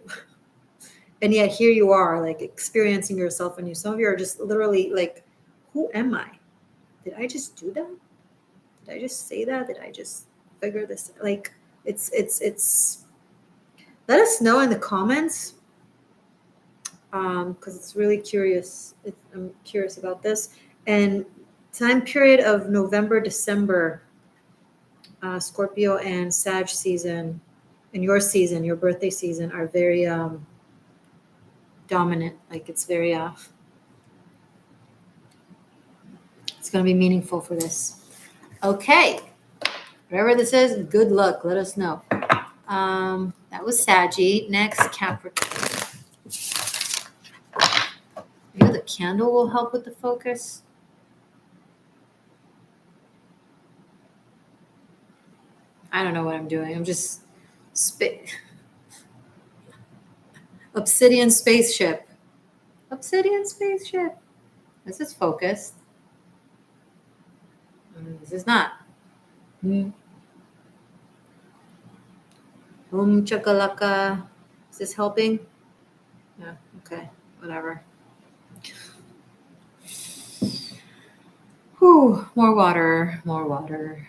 And yet here you are, like experiencing yourself in you. Some of you are just literally like, who am I? Did I just do that? Did I just say that? Did I just figure this? Like, it's. Let us know in the comments, because it's really curious. I'm curious about this. And time period of November, December, Scorpio and Sag season, and your season, your birthday season, are very dominant. Like it's very it's going to be meaningful for this. Okay, whatever this is, good luck. Let us know. That was Saggy. Next, Capricorn. Maybe the candle will help with the focus. I don't know what I'm doing. I'm just Obsidian spaceship. Obsidian spaceship. This is focused. This is not. Chakalaka. Is this helping? Yeah, okay, whatever. Whew, more water, more water.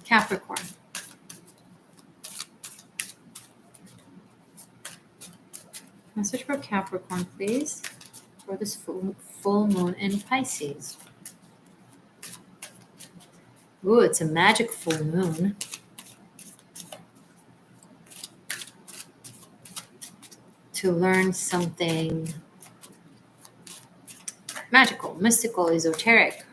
Capricorn. Message for Capricorn, please, for this full moon in Pisces. Ooh, it's a magic full moon. To learn something magical, mystical, esoteric.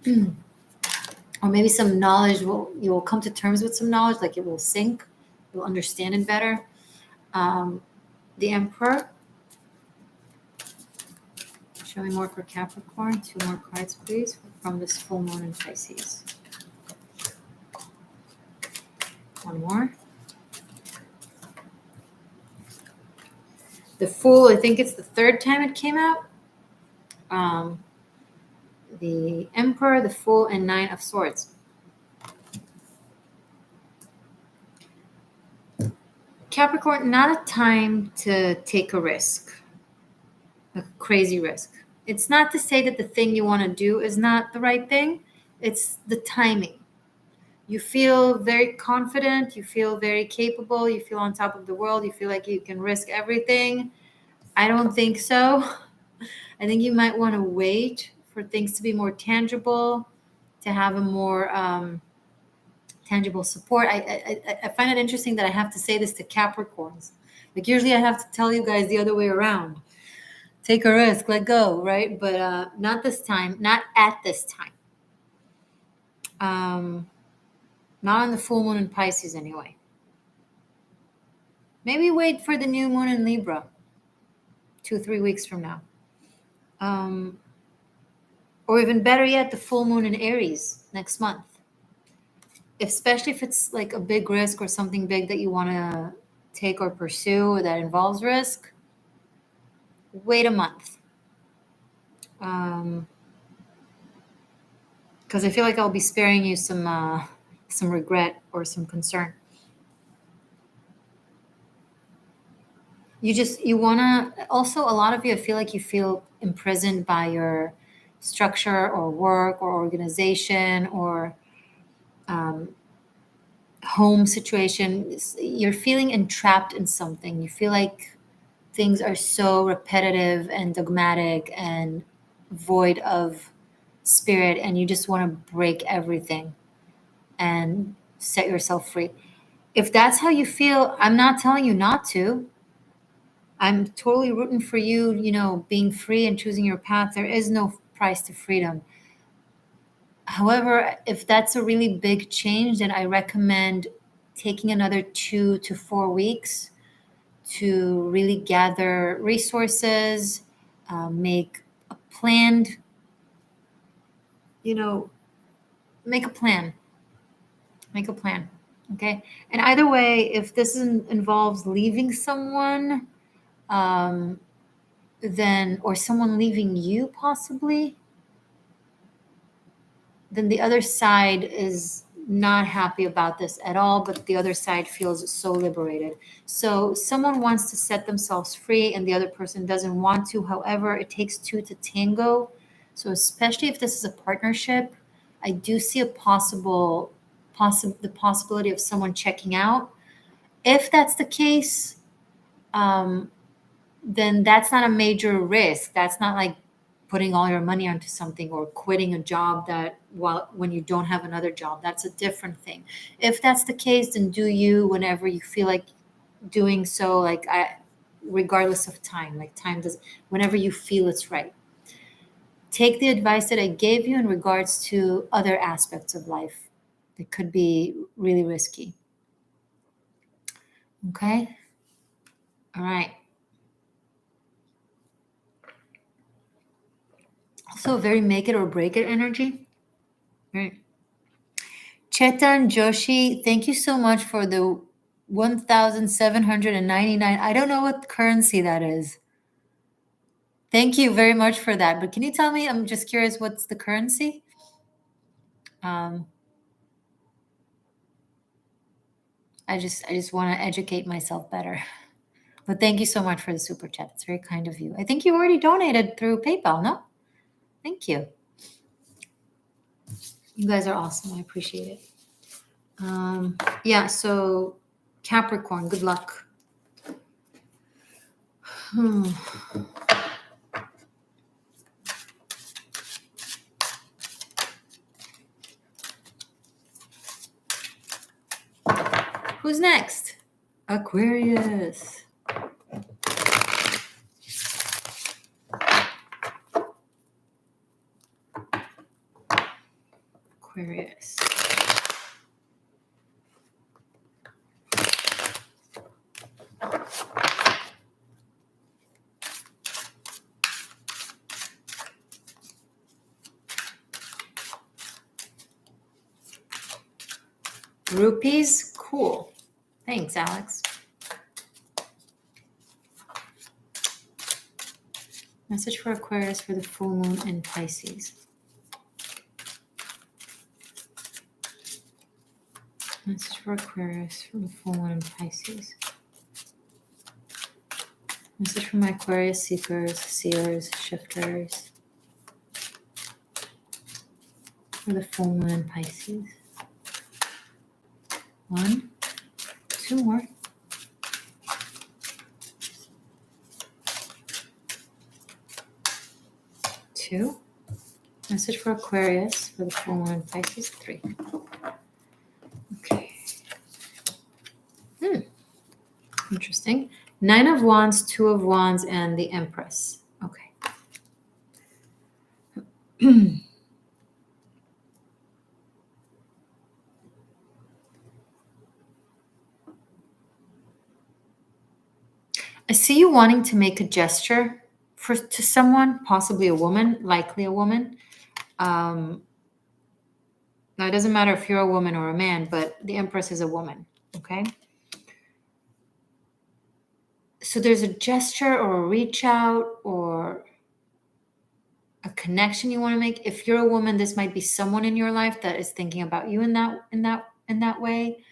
Or maybe some knowledge you will come to terms with some knowledge, like it will sink, you'll understand it better. The Emperor. Show me more for Capricorn. 2 more cards, please, from this full moon in Pisces. 1 more. The Fool, I think it's the 3rd time it came out. The Emperor, the Fool, and 9 of Swords. Capricorn, not a time to take a risk, a crazy risk. It's not to say that the thing you want to do is not the right thing. It's the timing. You feel very confident. You feel very capable. You feel on top of the world. You feel like you can risk everything. I don't think so. I think you might want to wait for things to be more tangible, to have a more tangible support. I find it interesting that I have to say this to Capricorns. Like usually I have to tell you guys the other way around. Take a risk, let go, right? But not this time, not at this time. Not on the full moon in Pisces anyway. Maybe wait for the new moon in Libra 2-3 weeks from now. Or even better yet, the full moon in Aries next month. Especially if it's like a big risk or something big that you want to take or pursue that involves risk, wait a month. Because I feel like I'll be sparing you some regret or some concern. You want to, also a lot of you, I feel like you feel imprisoned by your structure or work or organization or home situation. You're feeling entrapped in something. You feel like things are so repetitive and dogmatic and void of spirit, and you just want to break everything and set yourself free. If that's how you feel, I'm not telling you not to. I'm totally rooting for you, being free and choosing your path. There is no price to freedom. However, if that's a really big change, then I recommend taking another 2 to 4 weeks to really gather resources, make a planned, make a plan. Make a plan. Okay. And either way, if this involves leaving someone, then, or someone leaving you possibly, then the other side is not happy about this at all, but the other side feels so liberated. So someone wants to set themselves free and the other person doesn't want to. However, it takes 2 to tango. So especially if this is a partnership, I do see the possibility of someone checking out. If that's the case, then that's not a major risk. That's not like putting all your money onto something or quitting a job when you don't have another job. That's a different thing. If that's the case, then do you whenever you feel like doing so, regardless of time. Like time does, whenever you feel it's right. Take the advice that I gave you in regards to other aspects of life that could be really risky. Okay? All right. Also, very make it or break it energy. Right. Chetan Joshi, thank you so much for the 1,799. I don't know what currency that is. Thank you very much for that. But can you tell me? I'm just curious, what's the currency? I just want to educate myself better. But thank you so much for the super chat. It's very kind of you. I think you already donated through PayPal, no? Thank you. You guys are awesome. I appreciate it. Yeah, so Capricorn, good luck. Who's next? Aquarius. Aquarius. Rupees? Cool. Thanks, Alex. Message for Aquarius for the full moon in Pisces. Message for Aquarius for the full moon in Pisces. Message for my Aquarius seekers, seers, shifters for the full moon in Pisces. 1, 2 more. 2. Message for Aquarius for the full moon in Pisces. 3. Okay. Interesting. 9 of Wands, 2 of Wands, and the Empress. Okay. I see you wanting to make a gesture to someone, possibly a woman, likely a woman. Now, it doesn't matter if you're a woman or a man, but the Empress is a woman, okay? So there's a gesture or a reach out or a connection you want to make. If you're a woman, this might be someone in your life that is thinking about you in that way.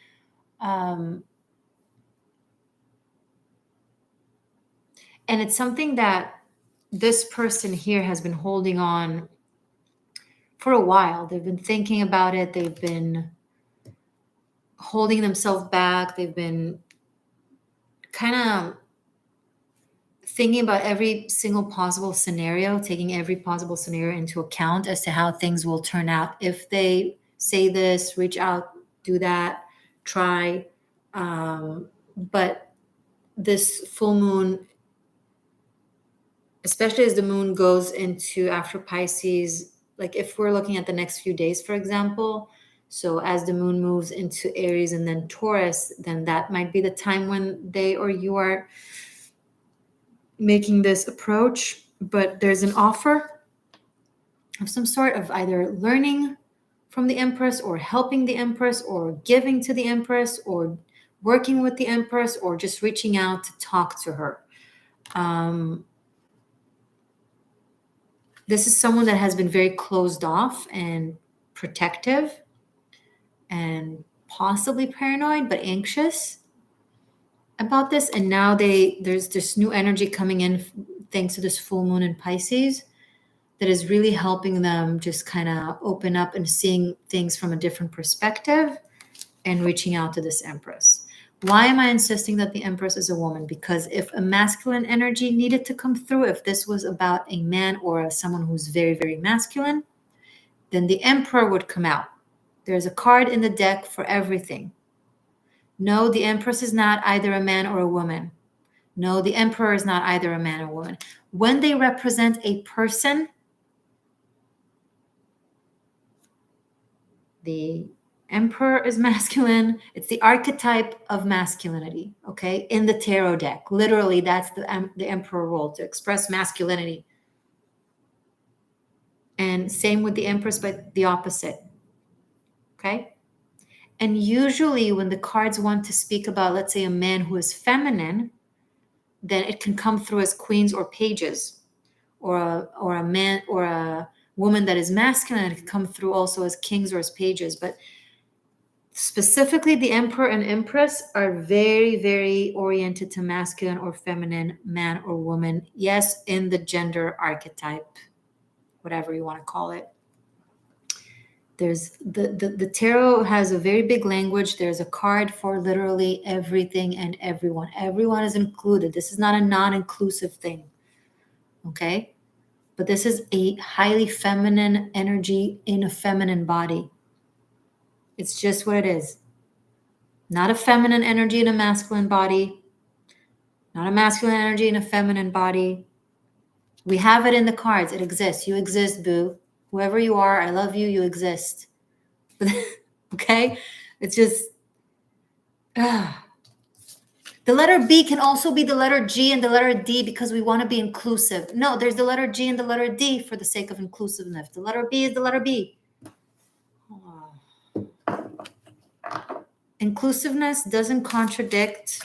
And it's something that this person here has been holding on for a while. They've been thinking about it. They've been holding themselves back. They've been kind of thinking about every single possible scenario, taking every possible scenario into account as to how things will turn out. If they say this, reach out, do that, try. But this full moon, especially as the moon goes into after Pisces, like if we're looking at the next few days, for example, so as the moon moves into Aries and then Taurus, then that might be the time when they or you are making this approach. But there's an offer of some sort of either learning from the Empress or helping the Empress or giving to the Empress or working with the Empress or just reaching out to talk to her. This is someone that has been very closed off and protective and possibly paranoid, but anxious about this. And now there's this new energy coming in thanks to this full moon in Pisces that is really helping them just kind of open up and seeing things from a different perspective and reaching out to this Empress. Why am I insisting that the Empress is a woman? Because if a masculine energy needed to come through, if this was about a man or someone who's very, very masculine, then the Emperor would come out. There's a card in the deck for everything. No, the Empress is not either a man or a woman. No, the Emperor is not either a man or a woman. When they represent a person, the Emperor is masculine. It's the archetype of masculinity, okay? In the tarot deck. Literally, that's the Emperor role, to express masculinity. And same with the Empress, but the opposite, okay? And usually when the cards want to speak about, let's say, a man who is feminine, then it can come through as queens or pages, or a man or a woman that is masculine. It can come through also as kings or as pages. But specifically, the Emperor and Empress are very, very oriented to masculine or feminine, man or woman. Yes, in the gender archetype, whatever you want to call it. There's the tarot has a very big language. There's a card for literally everything and everyone. Everyone is included. This is not a non-inclusive thing. Okay? But this is a highly feminine energy in a feminine body. It's just what it is. Not a feminine energy in a masculine body. Not a masculine energy in a feminine body. We have it in the cards. It exists. You exist, boo. Whoever you are, I love you. You exist. Okay? It's just... The letter B can also be the letter G and the letter D because we want to be inclusive. No, there's the letter G and the letter D for the sake of inclusiveness. The letter B is the letter B. Inclusiveness doesn't contradict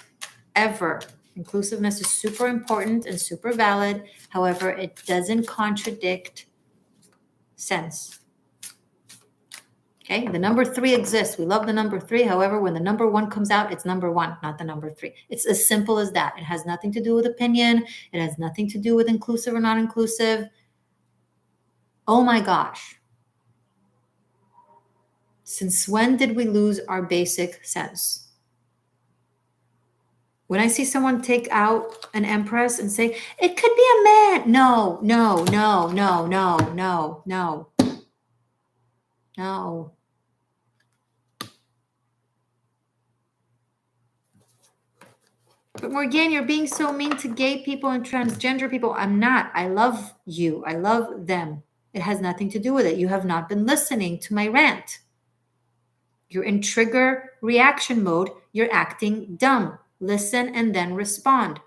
ever. Inclusiveness is super important and super valid. However, it doesn't contradict sense. Okay, the number 3 exists. We love the number 3. However, when the number 1 comes out, it's number 1, not the number 3. It's as simple as that. It has nothing to do with opinion. It has nothing to do with inclusive or not inclusive. Oh my gosh. Since when did we lose our basic sense? When I see someone take out an empress and say, it could be a man. No, no, no, no, no, no, no, no. But Morgan, you're being so mean to gay people and transgender people. I'm not. I love you. I love them. It has nothing to do with it. You have not been listening to my rant. You're in trigger reaction mode. You're acting dumb. Listen and then respond.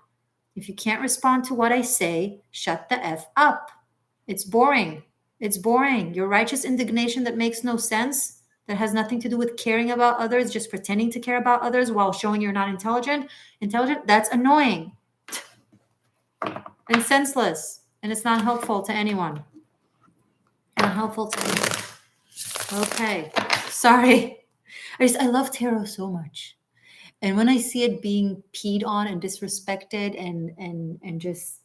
If you can't respond to what I say, shut the F up. It's boring. It's boring. Your righteous indignation that makes no sense, that has nothing to do with caring about others, just pretending to care about others while showing you're not intelligent, that's annoying and senseless. And it's not helpful to anyone. Not helpful to anyone. Okay. Sorry. I love tarot so much. And when I see it being peed on and disrespected and just...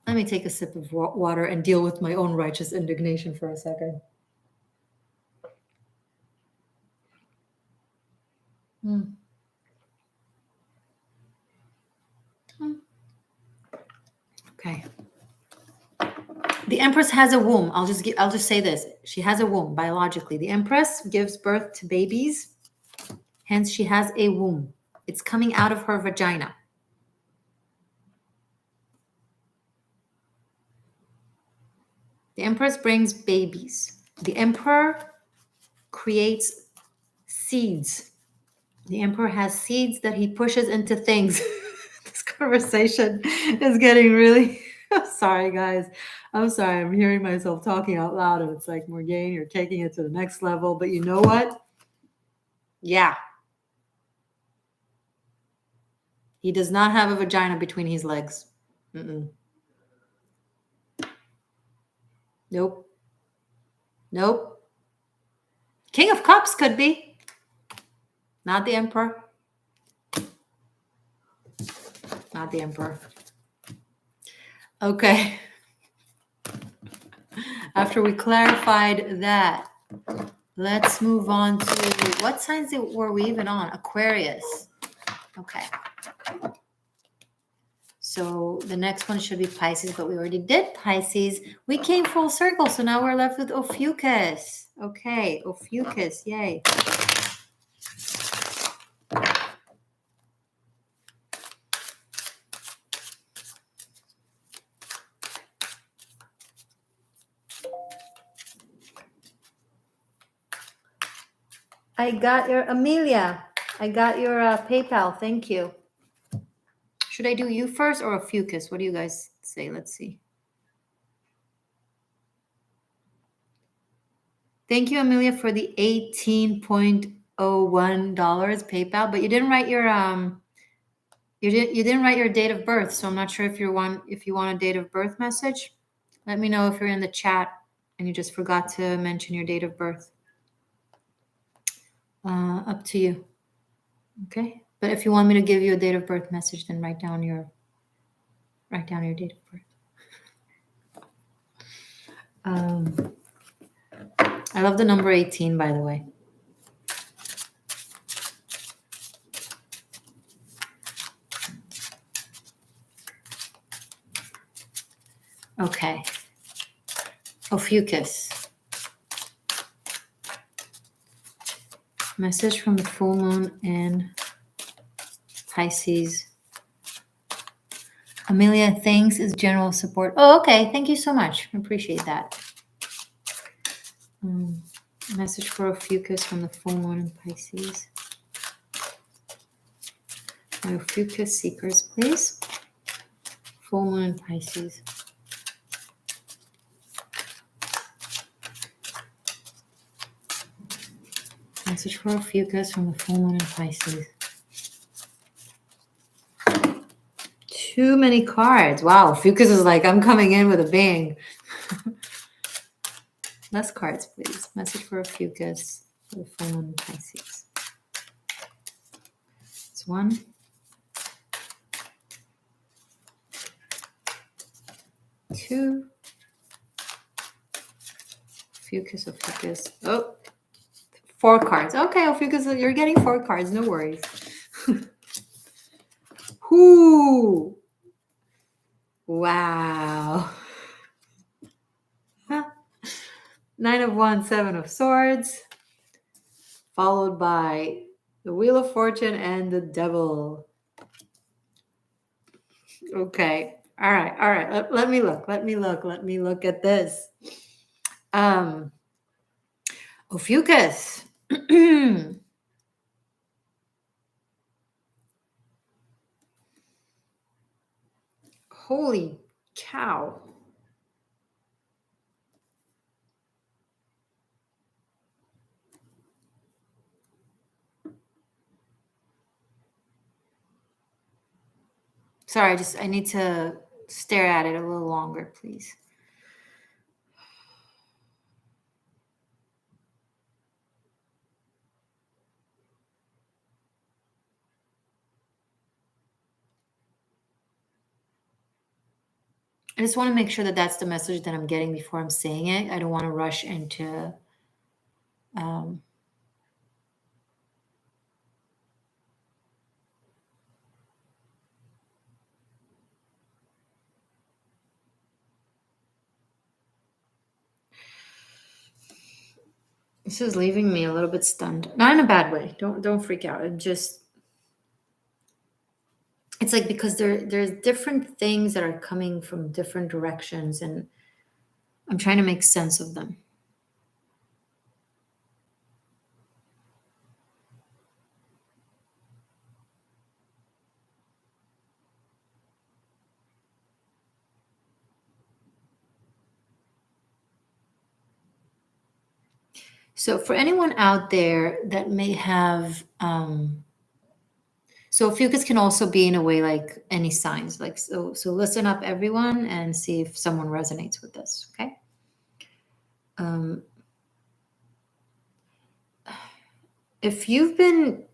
Let me take a sip of water and deal with my own righteous indignation for a second. Okay. The Empress has a womb. I'll just say this. She has a womb biologically. The Empress gives birth to babies. Hence, she has a womb. It's coming out of her vagina. The Empress brings babies. The Emperor creates seeds. The Emperor has seeds that he pushes into things. This conversation is getting really... I'm sorry, guys. I'm sorry. I'm hearing myself talking out loud, and it's like, Morgan, you're taking it to the next level. But you know what? Yeah. He does not have a vagina between his legs. Nope. Nope. King of Cups could be. Not the Emperor. Not the Emperor. Okay. After we clarified that, let's move on to what signs were we even on? Aquarius. Okay. So the next one should be Pisces, but we already did Pisces. We came full circle, so now we're left with Ophiuchus. Okay, Ophiuchus, yay. I got your Amelia. I got your PayPal. Thank you. Should I do you first or Ophiuchus? What do you guys say? Let's see. Thank you, Amelia, for the $18.01 PayPal. But you didn't write your you didn't write your date of birth, so I'm not sure if you want a date of birth message. Let me know if you're in the chat and you just forgot to mention your date of birth. Up to you. Okay. But if you want me to give you a date of birth message, then write down your date of birth. I love the number 18, by the way. Okay. Ophiuchus. Message from the full moon in Pisces. Amelia, thanks is general support. Oh, okay. Thank you so much. I appreciate that. Message for Ophiuchus from the full moon in Pisces. My Ophiuchus seekers, please. Full moon in Pisces. Message for Ophiuchus from the full moon in Pisces. Too many cards. Wow, Ophiuchus is like, I'm coming in with a bang. Less cards, please. Message for Ophiuchus for the full moon in Pisces. It's 1. 2. Ophiuchus. Oh, 4 cards. Okay, Ophiuchus, you're getting 4 cards. No worries. Whoo! Wow. 9 of Wands, 7 of Swords, followed by the Wheel of Fortune and the Devil. Okay. All right. Let me look at this. Ophiuchus. Holy cow. Sorry, I need to stare at it a little longer, please. I just want to make sure that that's the message that I'm getting before I'm saying it. I don't want to rush into this is leaving me a little bit stunned. Not in a bad way. Don't freak out. It's like because there's different things that are coming from different directions and I'm trying to make sense of them. So for anyone out there that may have so Ophiuchus can also be in a way like any signs. Like so listen up everyone and see if someone resonates with this, okay? If you've been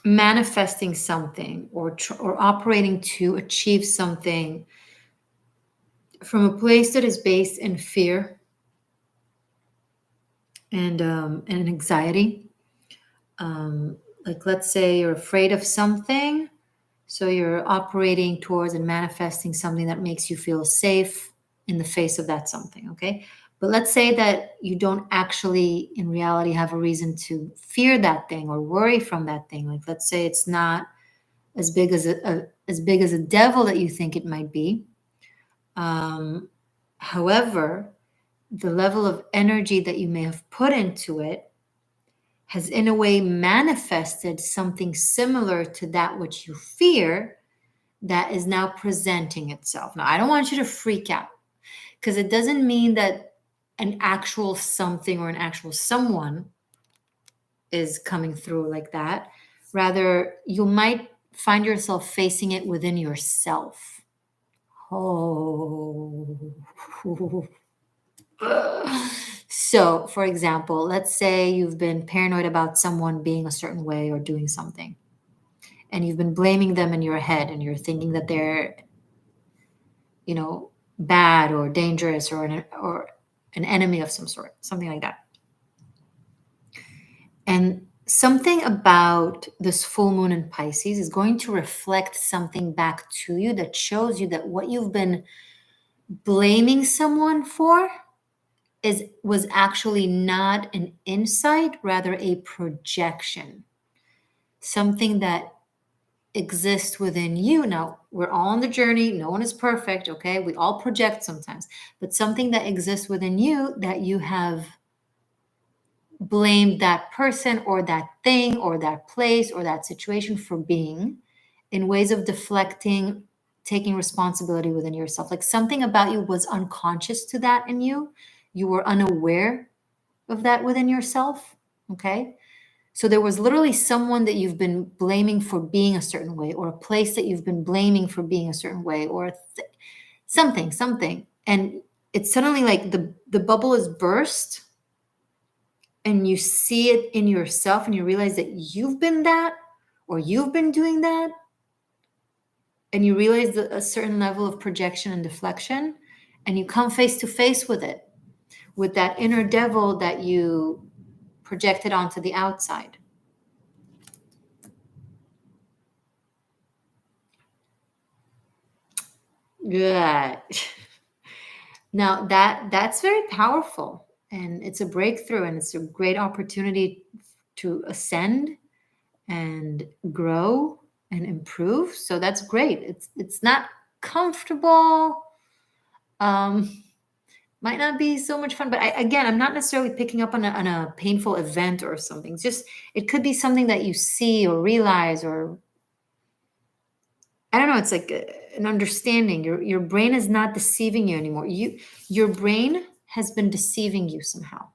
manifesting something or operating to achieve something from a place that is based in fear and anxiety, like let's say you're afraid of something, so you're operating towards and manifesting something that makes you feel safe in the face of that something, okay? But let's say that you don't actually in reality have a reason to fear that thing or worry from that thing. Like let's say it's not as big as a devil that you think it might be. However, the level of energy that you may have put into it has in a way manifested something similar to that which you fear that is now presenting itself. Now, I don't want you to freak out because it doesn't mean that an actual something or an actual someone is coming through like that. Rather, you might find yourself facing it within yourself. Oh. So, for example, let's say you've been paranoid about someone being a certain way or doing something, and you've been blaming them in your head, and you're thinking that they're, bad or dangerous or an enemy of some sort, something like that. And something about this full moon in Pisces is going to reflect something back to you that shows you that what you've been blaming someone for was actually not an insight, rather a projection. Something that exists within you. Now, we're all on the journey. No one is perfect, okay? We all project sometimes, but something that exists within you that you have blamed that person or that thing or that place or that situation for being, in ways of deflecting, taking responsibility within yourself. Like something about you was unconscious to that in you. You were unaware of that within yourself, okay? So there was literally someone that you've been blaming for being a certain way, or a place that you've been blaming for being a certain way, or something. And it's suddenly like the bubble is burst, and you see it in yourself, and you realize that you've been that, or you've been doing that, and you realize a certain level of projection and deflection, and you come face to face with it, with that inner devil that you projected onto the outside. Good. Now that's very powerful, and it's a breakthrough, and it's a great opportunity to ascend and grow and improve. So that's great. It's not comfortable. Might not be so much fun, but I'm not necessarily picking up on a painful event or something. It's just, it could be something that you see or realize, or I don't know. It's like an understanding. Your brain is not deceiving you anymore. Your brain has been deceiving you somehow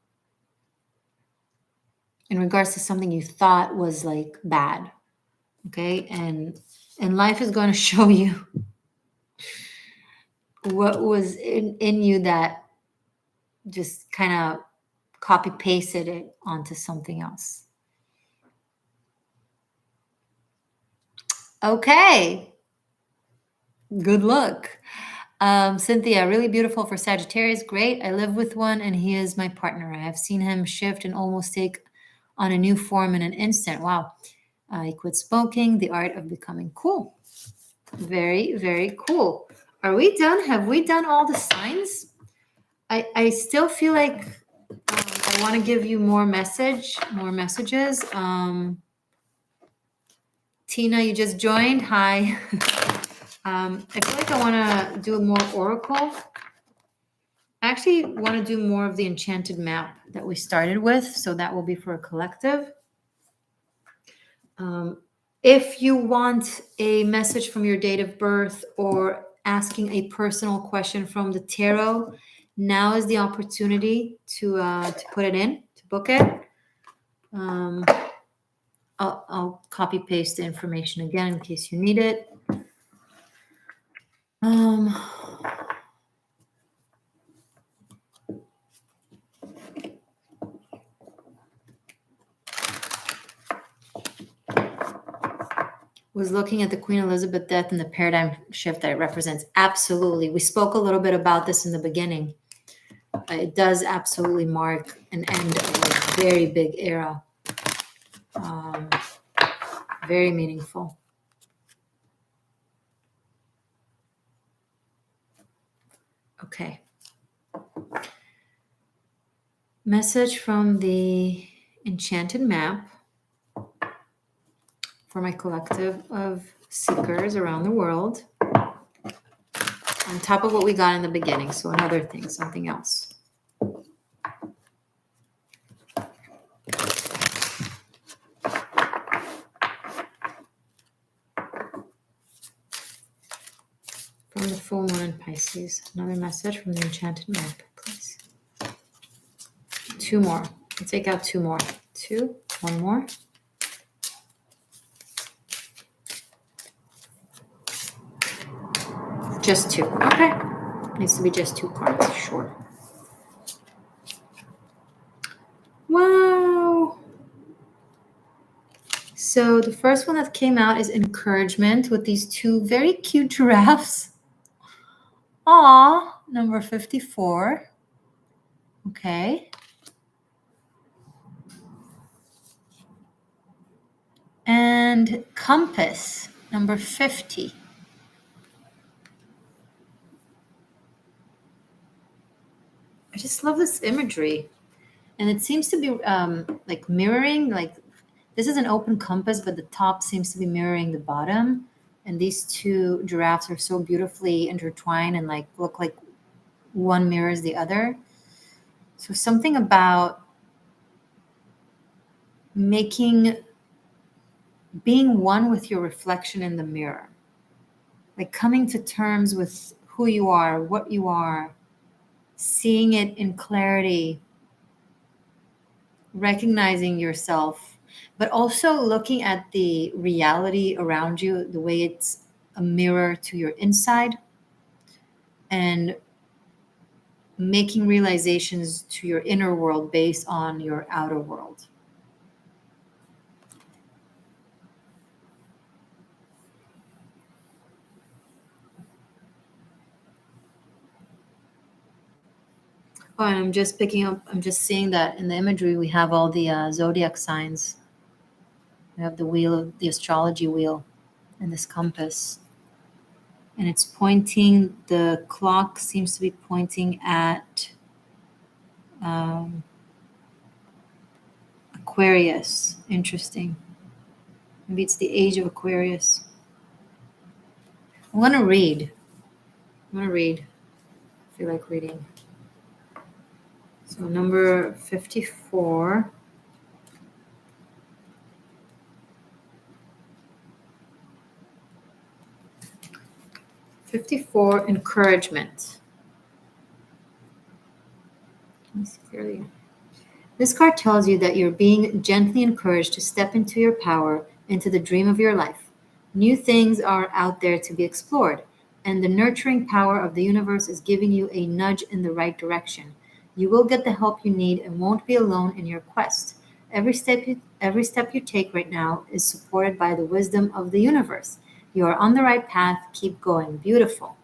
in regards to something you thought was like bad. Okay, and life is going to show you what was in you that just kind of copy pasted it onto something else. Okay. Good luck. Cynthia, really beautiful for Sagittarius. Great. I live with one and he is my partner. I have seen him shift and almost take on a new form in an instant. Wow. He quit smoking, the art of becoming cool. Very, very cool. Are we done? Have we done all the signs? I still feel like I want to give you more messages. Tina, you just joined. Hi. I feel like I want to do more oracle. I actually want to do more of the enchanted map that we started with. So that will be for a collective. If you want a message from your date of birth or asking a personal question from the tarot, now is the opportunity to put it in, to book it. I'll copy paste the information again in case you need it. Was looking at the Queen Elizabeth death and the paradigm shift that it represents. Absolutely. We spoke a little bit about this in the beginning. It does absolutely mark an end of a very big era. Very meaningful. Okay. Message from the enchanted map for my collective of seekers around the world, on top of what we got in the beginning. So another thing, something else. From the full moon in Pisces. Another message from the enchanted map, please. Two more. I'll take out two more. One more. Just two. Okay. Needs to be just two cards. Sure. Wow. So the first one that came out is encouragement with these two very cute giraffes. Aw. number 54. Okay. And compass, number 50. I just love this imagery. And it seems to be like mirroring, like this is an open compass, but the top seems to be mirroring the bottom. And these two giraffes are so beautifully intertwined and like look like one mirrors the other. So something about being one with your reflection in the mirror, like coming to terms with who you are, what you are, seeing it in clarity, recognizing yourself, but also looking at the reality around you, the way it's a mirror to your inside, and making realizations to your inner world based on your outer world. Oh, and I'm just seeing that in the imagery we have all the zodiac signs. We have the astrology wheel and this compass. And it's pointing, the clock seems to be pointing at Aquarius. Interesting. Maybe it's the age of Aquarius. I'm going to read. I feel like reading. So number 54. Encouragement. Let me see clearly. This card tells you that you're being gently encouraged to step into your power, into the dream of your life. New things are out there to be explored, and the nurturing power of the universe is giving you a nudge in the right direction. You will get the help you need and won't be alone in your quest. Every step you take right now is supported by the wisdom of the universe. You are on the right path. Keep going. Beautiful.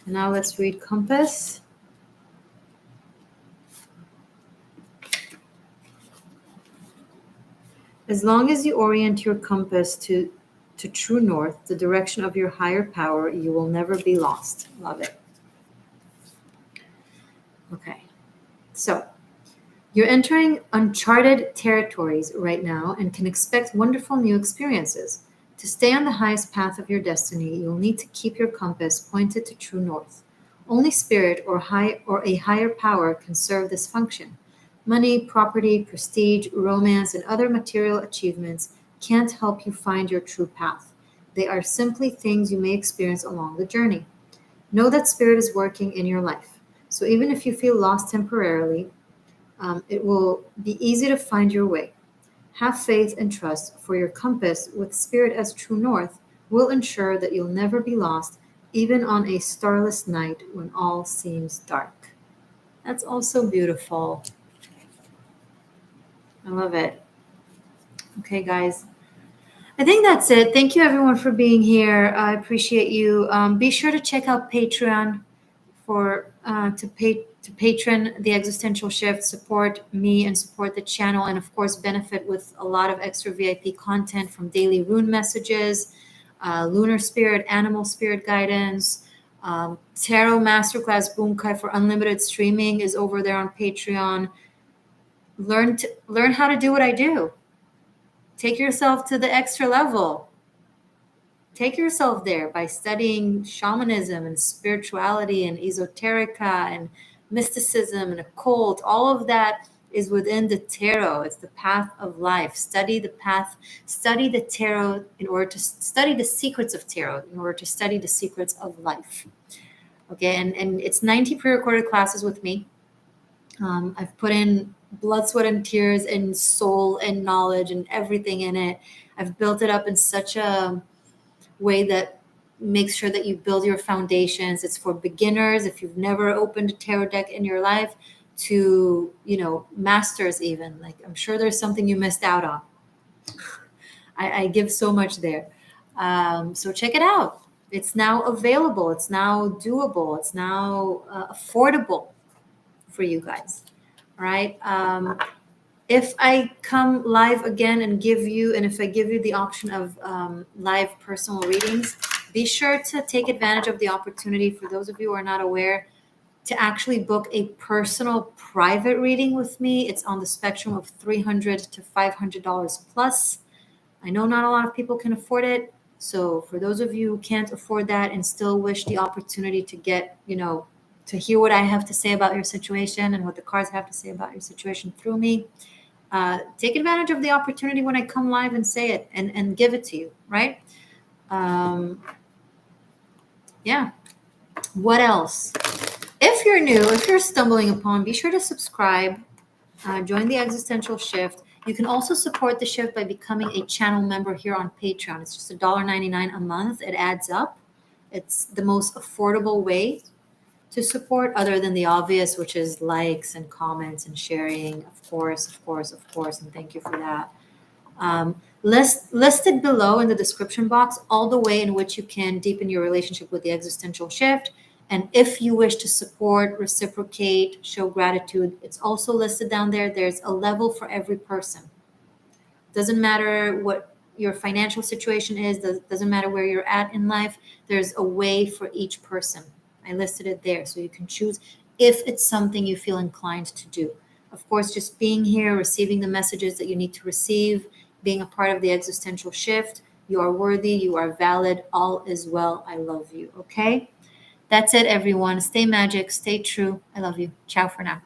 Now let's read Compass. As long as you orient your compass to true north, the direction of your higher power, you will never be lost. Love it. Okay. So, you're entering uncharted territories right now and can expect wonderful new experiences. To stay on the highest path of your destiny, you'll need to keep your compass pointed to true north. Only spirit or a higher power can serve this function. Money, property, prestige, romance, and other material achievements can't help you find your true path. They are simply things you may experience along the journey. Know that spirit is working in your life. So even if you feel lost temporarily, it will be easy to find your way. Have faith and trust, for your compass, with spirit as true north, will ensure that you'll never be lost, even on a starless night when all seems dark. That's also beautiful. I love it. Okay, guys. I think that's it. Thank you, everyone, for being here. I appreciate you. Be sure to check out Patreon to patron the Existential Shift, support me and support the channel, and of course benefit with a lot of extra VIP content from daily rune messages, lunar spirit, animal spirit guidance, tarot masterclass bunkai for unlimited streaming is over there on Patreon. Learn how to do what I do. Take yourself to the extra level. Take yourself there by studying shamanism and spirituality and esoterica and mysticism and occult. All of that is within the tarot. It's the path of life. Study the path, study the tarot in order to study the secrets of tarot, in order to study the secrets of life. Okay, and it's 90 pre-recorded classes with me. I've put in blood, sweat, and tears and soul and knowledge and everything in it. I've built it up in such a way that makes sure that you build your foundations. It's for beginners, if you've never opened a tarot deck in your life, to masters. Even, like, I'm sure there's something you missed out on. I give so much there. So check it out. It's now available. It's now doable. It's now affordable for you guys. All right. If I come live again and if I give you the option of live personal readings, be sure to take advantage of the opportunity. For those of you who are not aware, to actually book a personal private reading with me. It's on the spectrum of $300 to $500 plus. I know not a lot of people can afford it. So for those of you who can't afford that and still wish the opportunity to get, to hear what I have to say about your situation and what the cards have to say about your situation through me, take advantage of the opportunity when I come live and say it and give it to you, right? Yeah. What else? If you're new, if you're stumbling upon, be sure to subscribe, join the Existential Shift. You can also support the shift by becoming a channel member here on Patreon. It's just $1.99 a month. It adds up. It's the most affordable way to support, other than the obvious, which is likes and comments and sharing. Of course, and thank you for that. Listed below in the description box, all the way in which you can deepen your relationship with the Existential Shift. And if you wish to support, reciprocate, show gratitude, it's also listed down there. There's a level for every person. Doesn't matter what your financial situation is, doesn't matter where you're at in life, there's a way for each person. I listed it there so you can choose if it's something you feel inclined to do. Of course, just being here, receiving the messages that you need to receive, being a part of the Existential Shift, you are worthy, you are valid, all is well. I love you, okay? That's it, everyone. Stay magic, stay true. I love you. Ciao for now.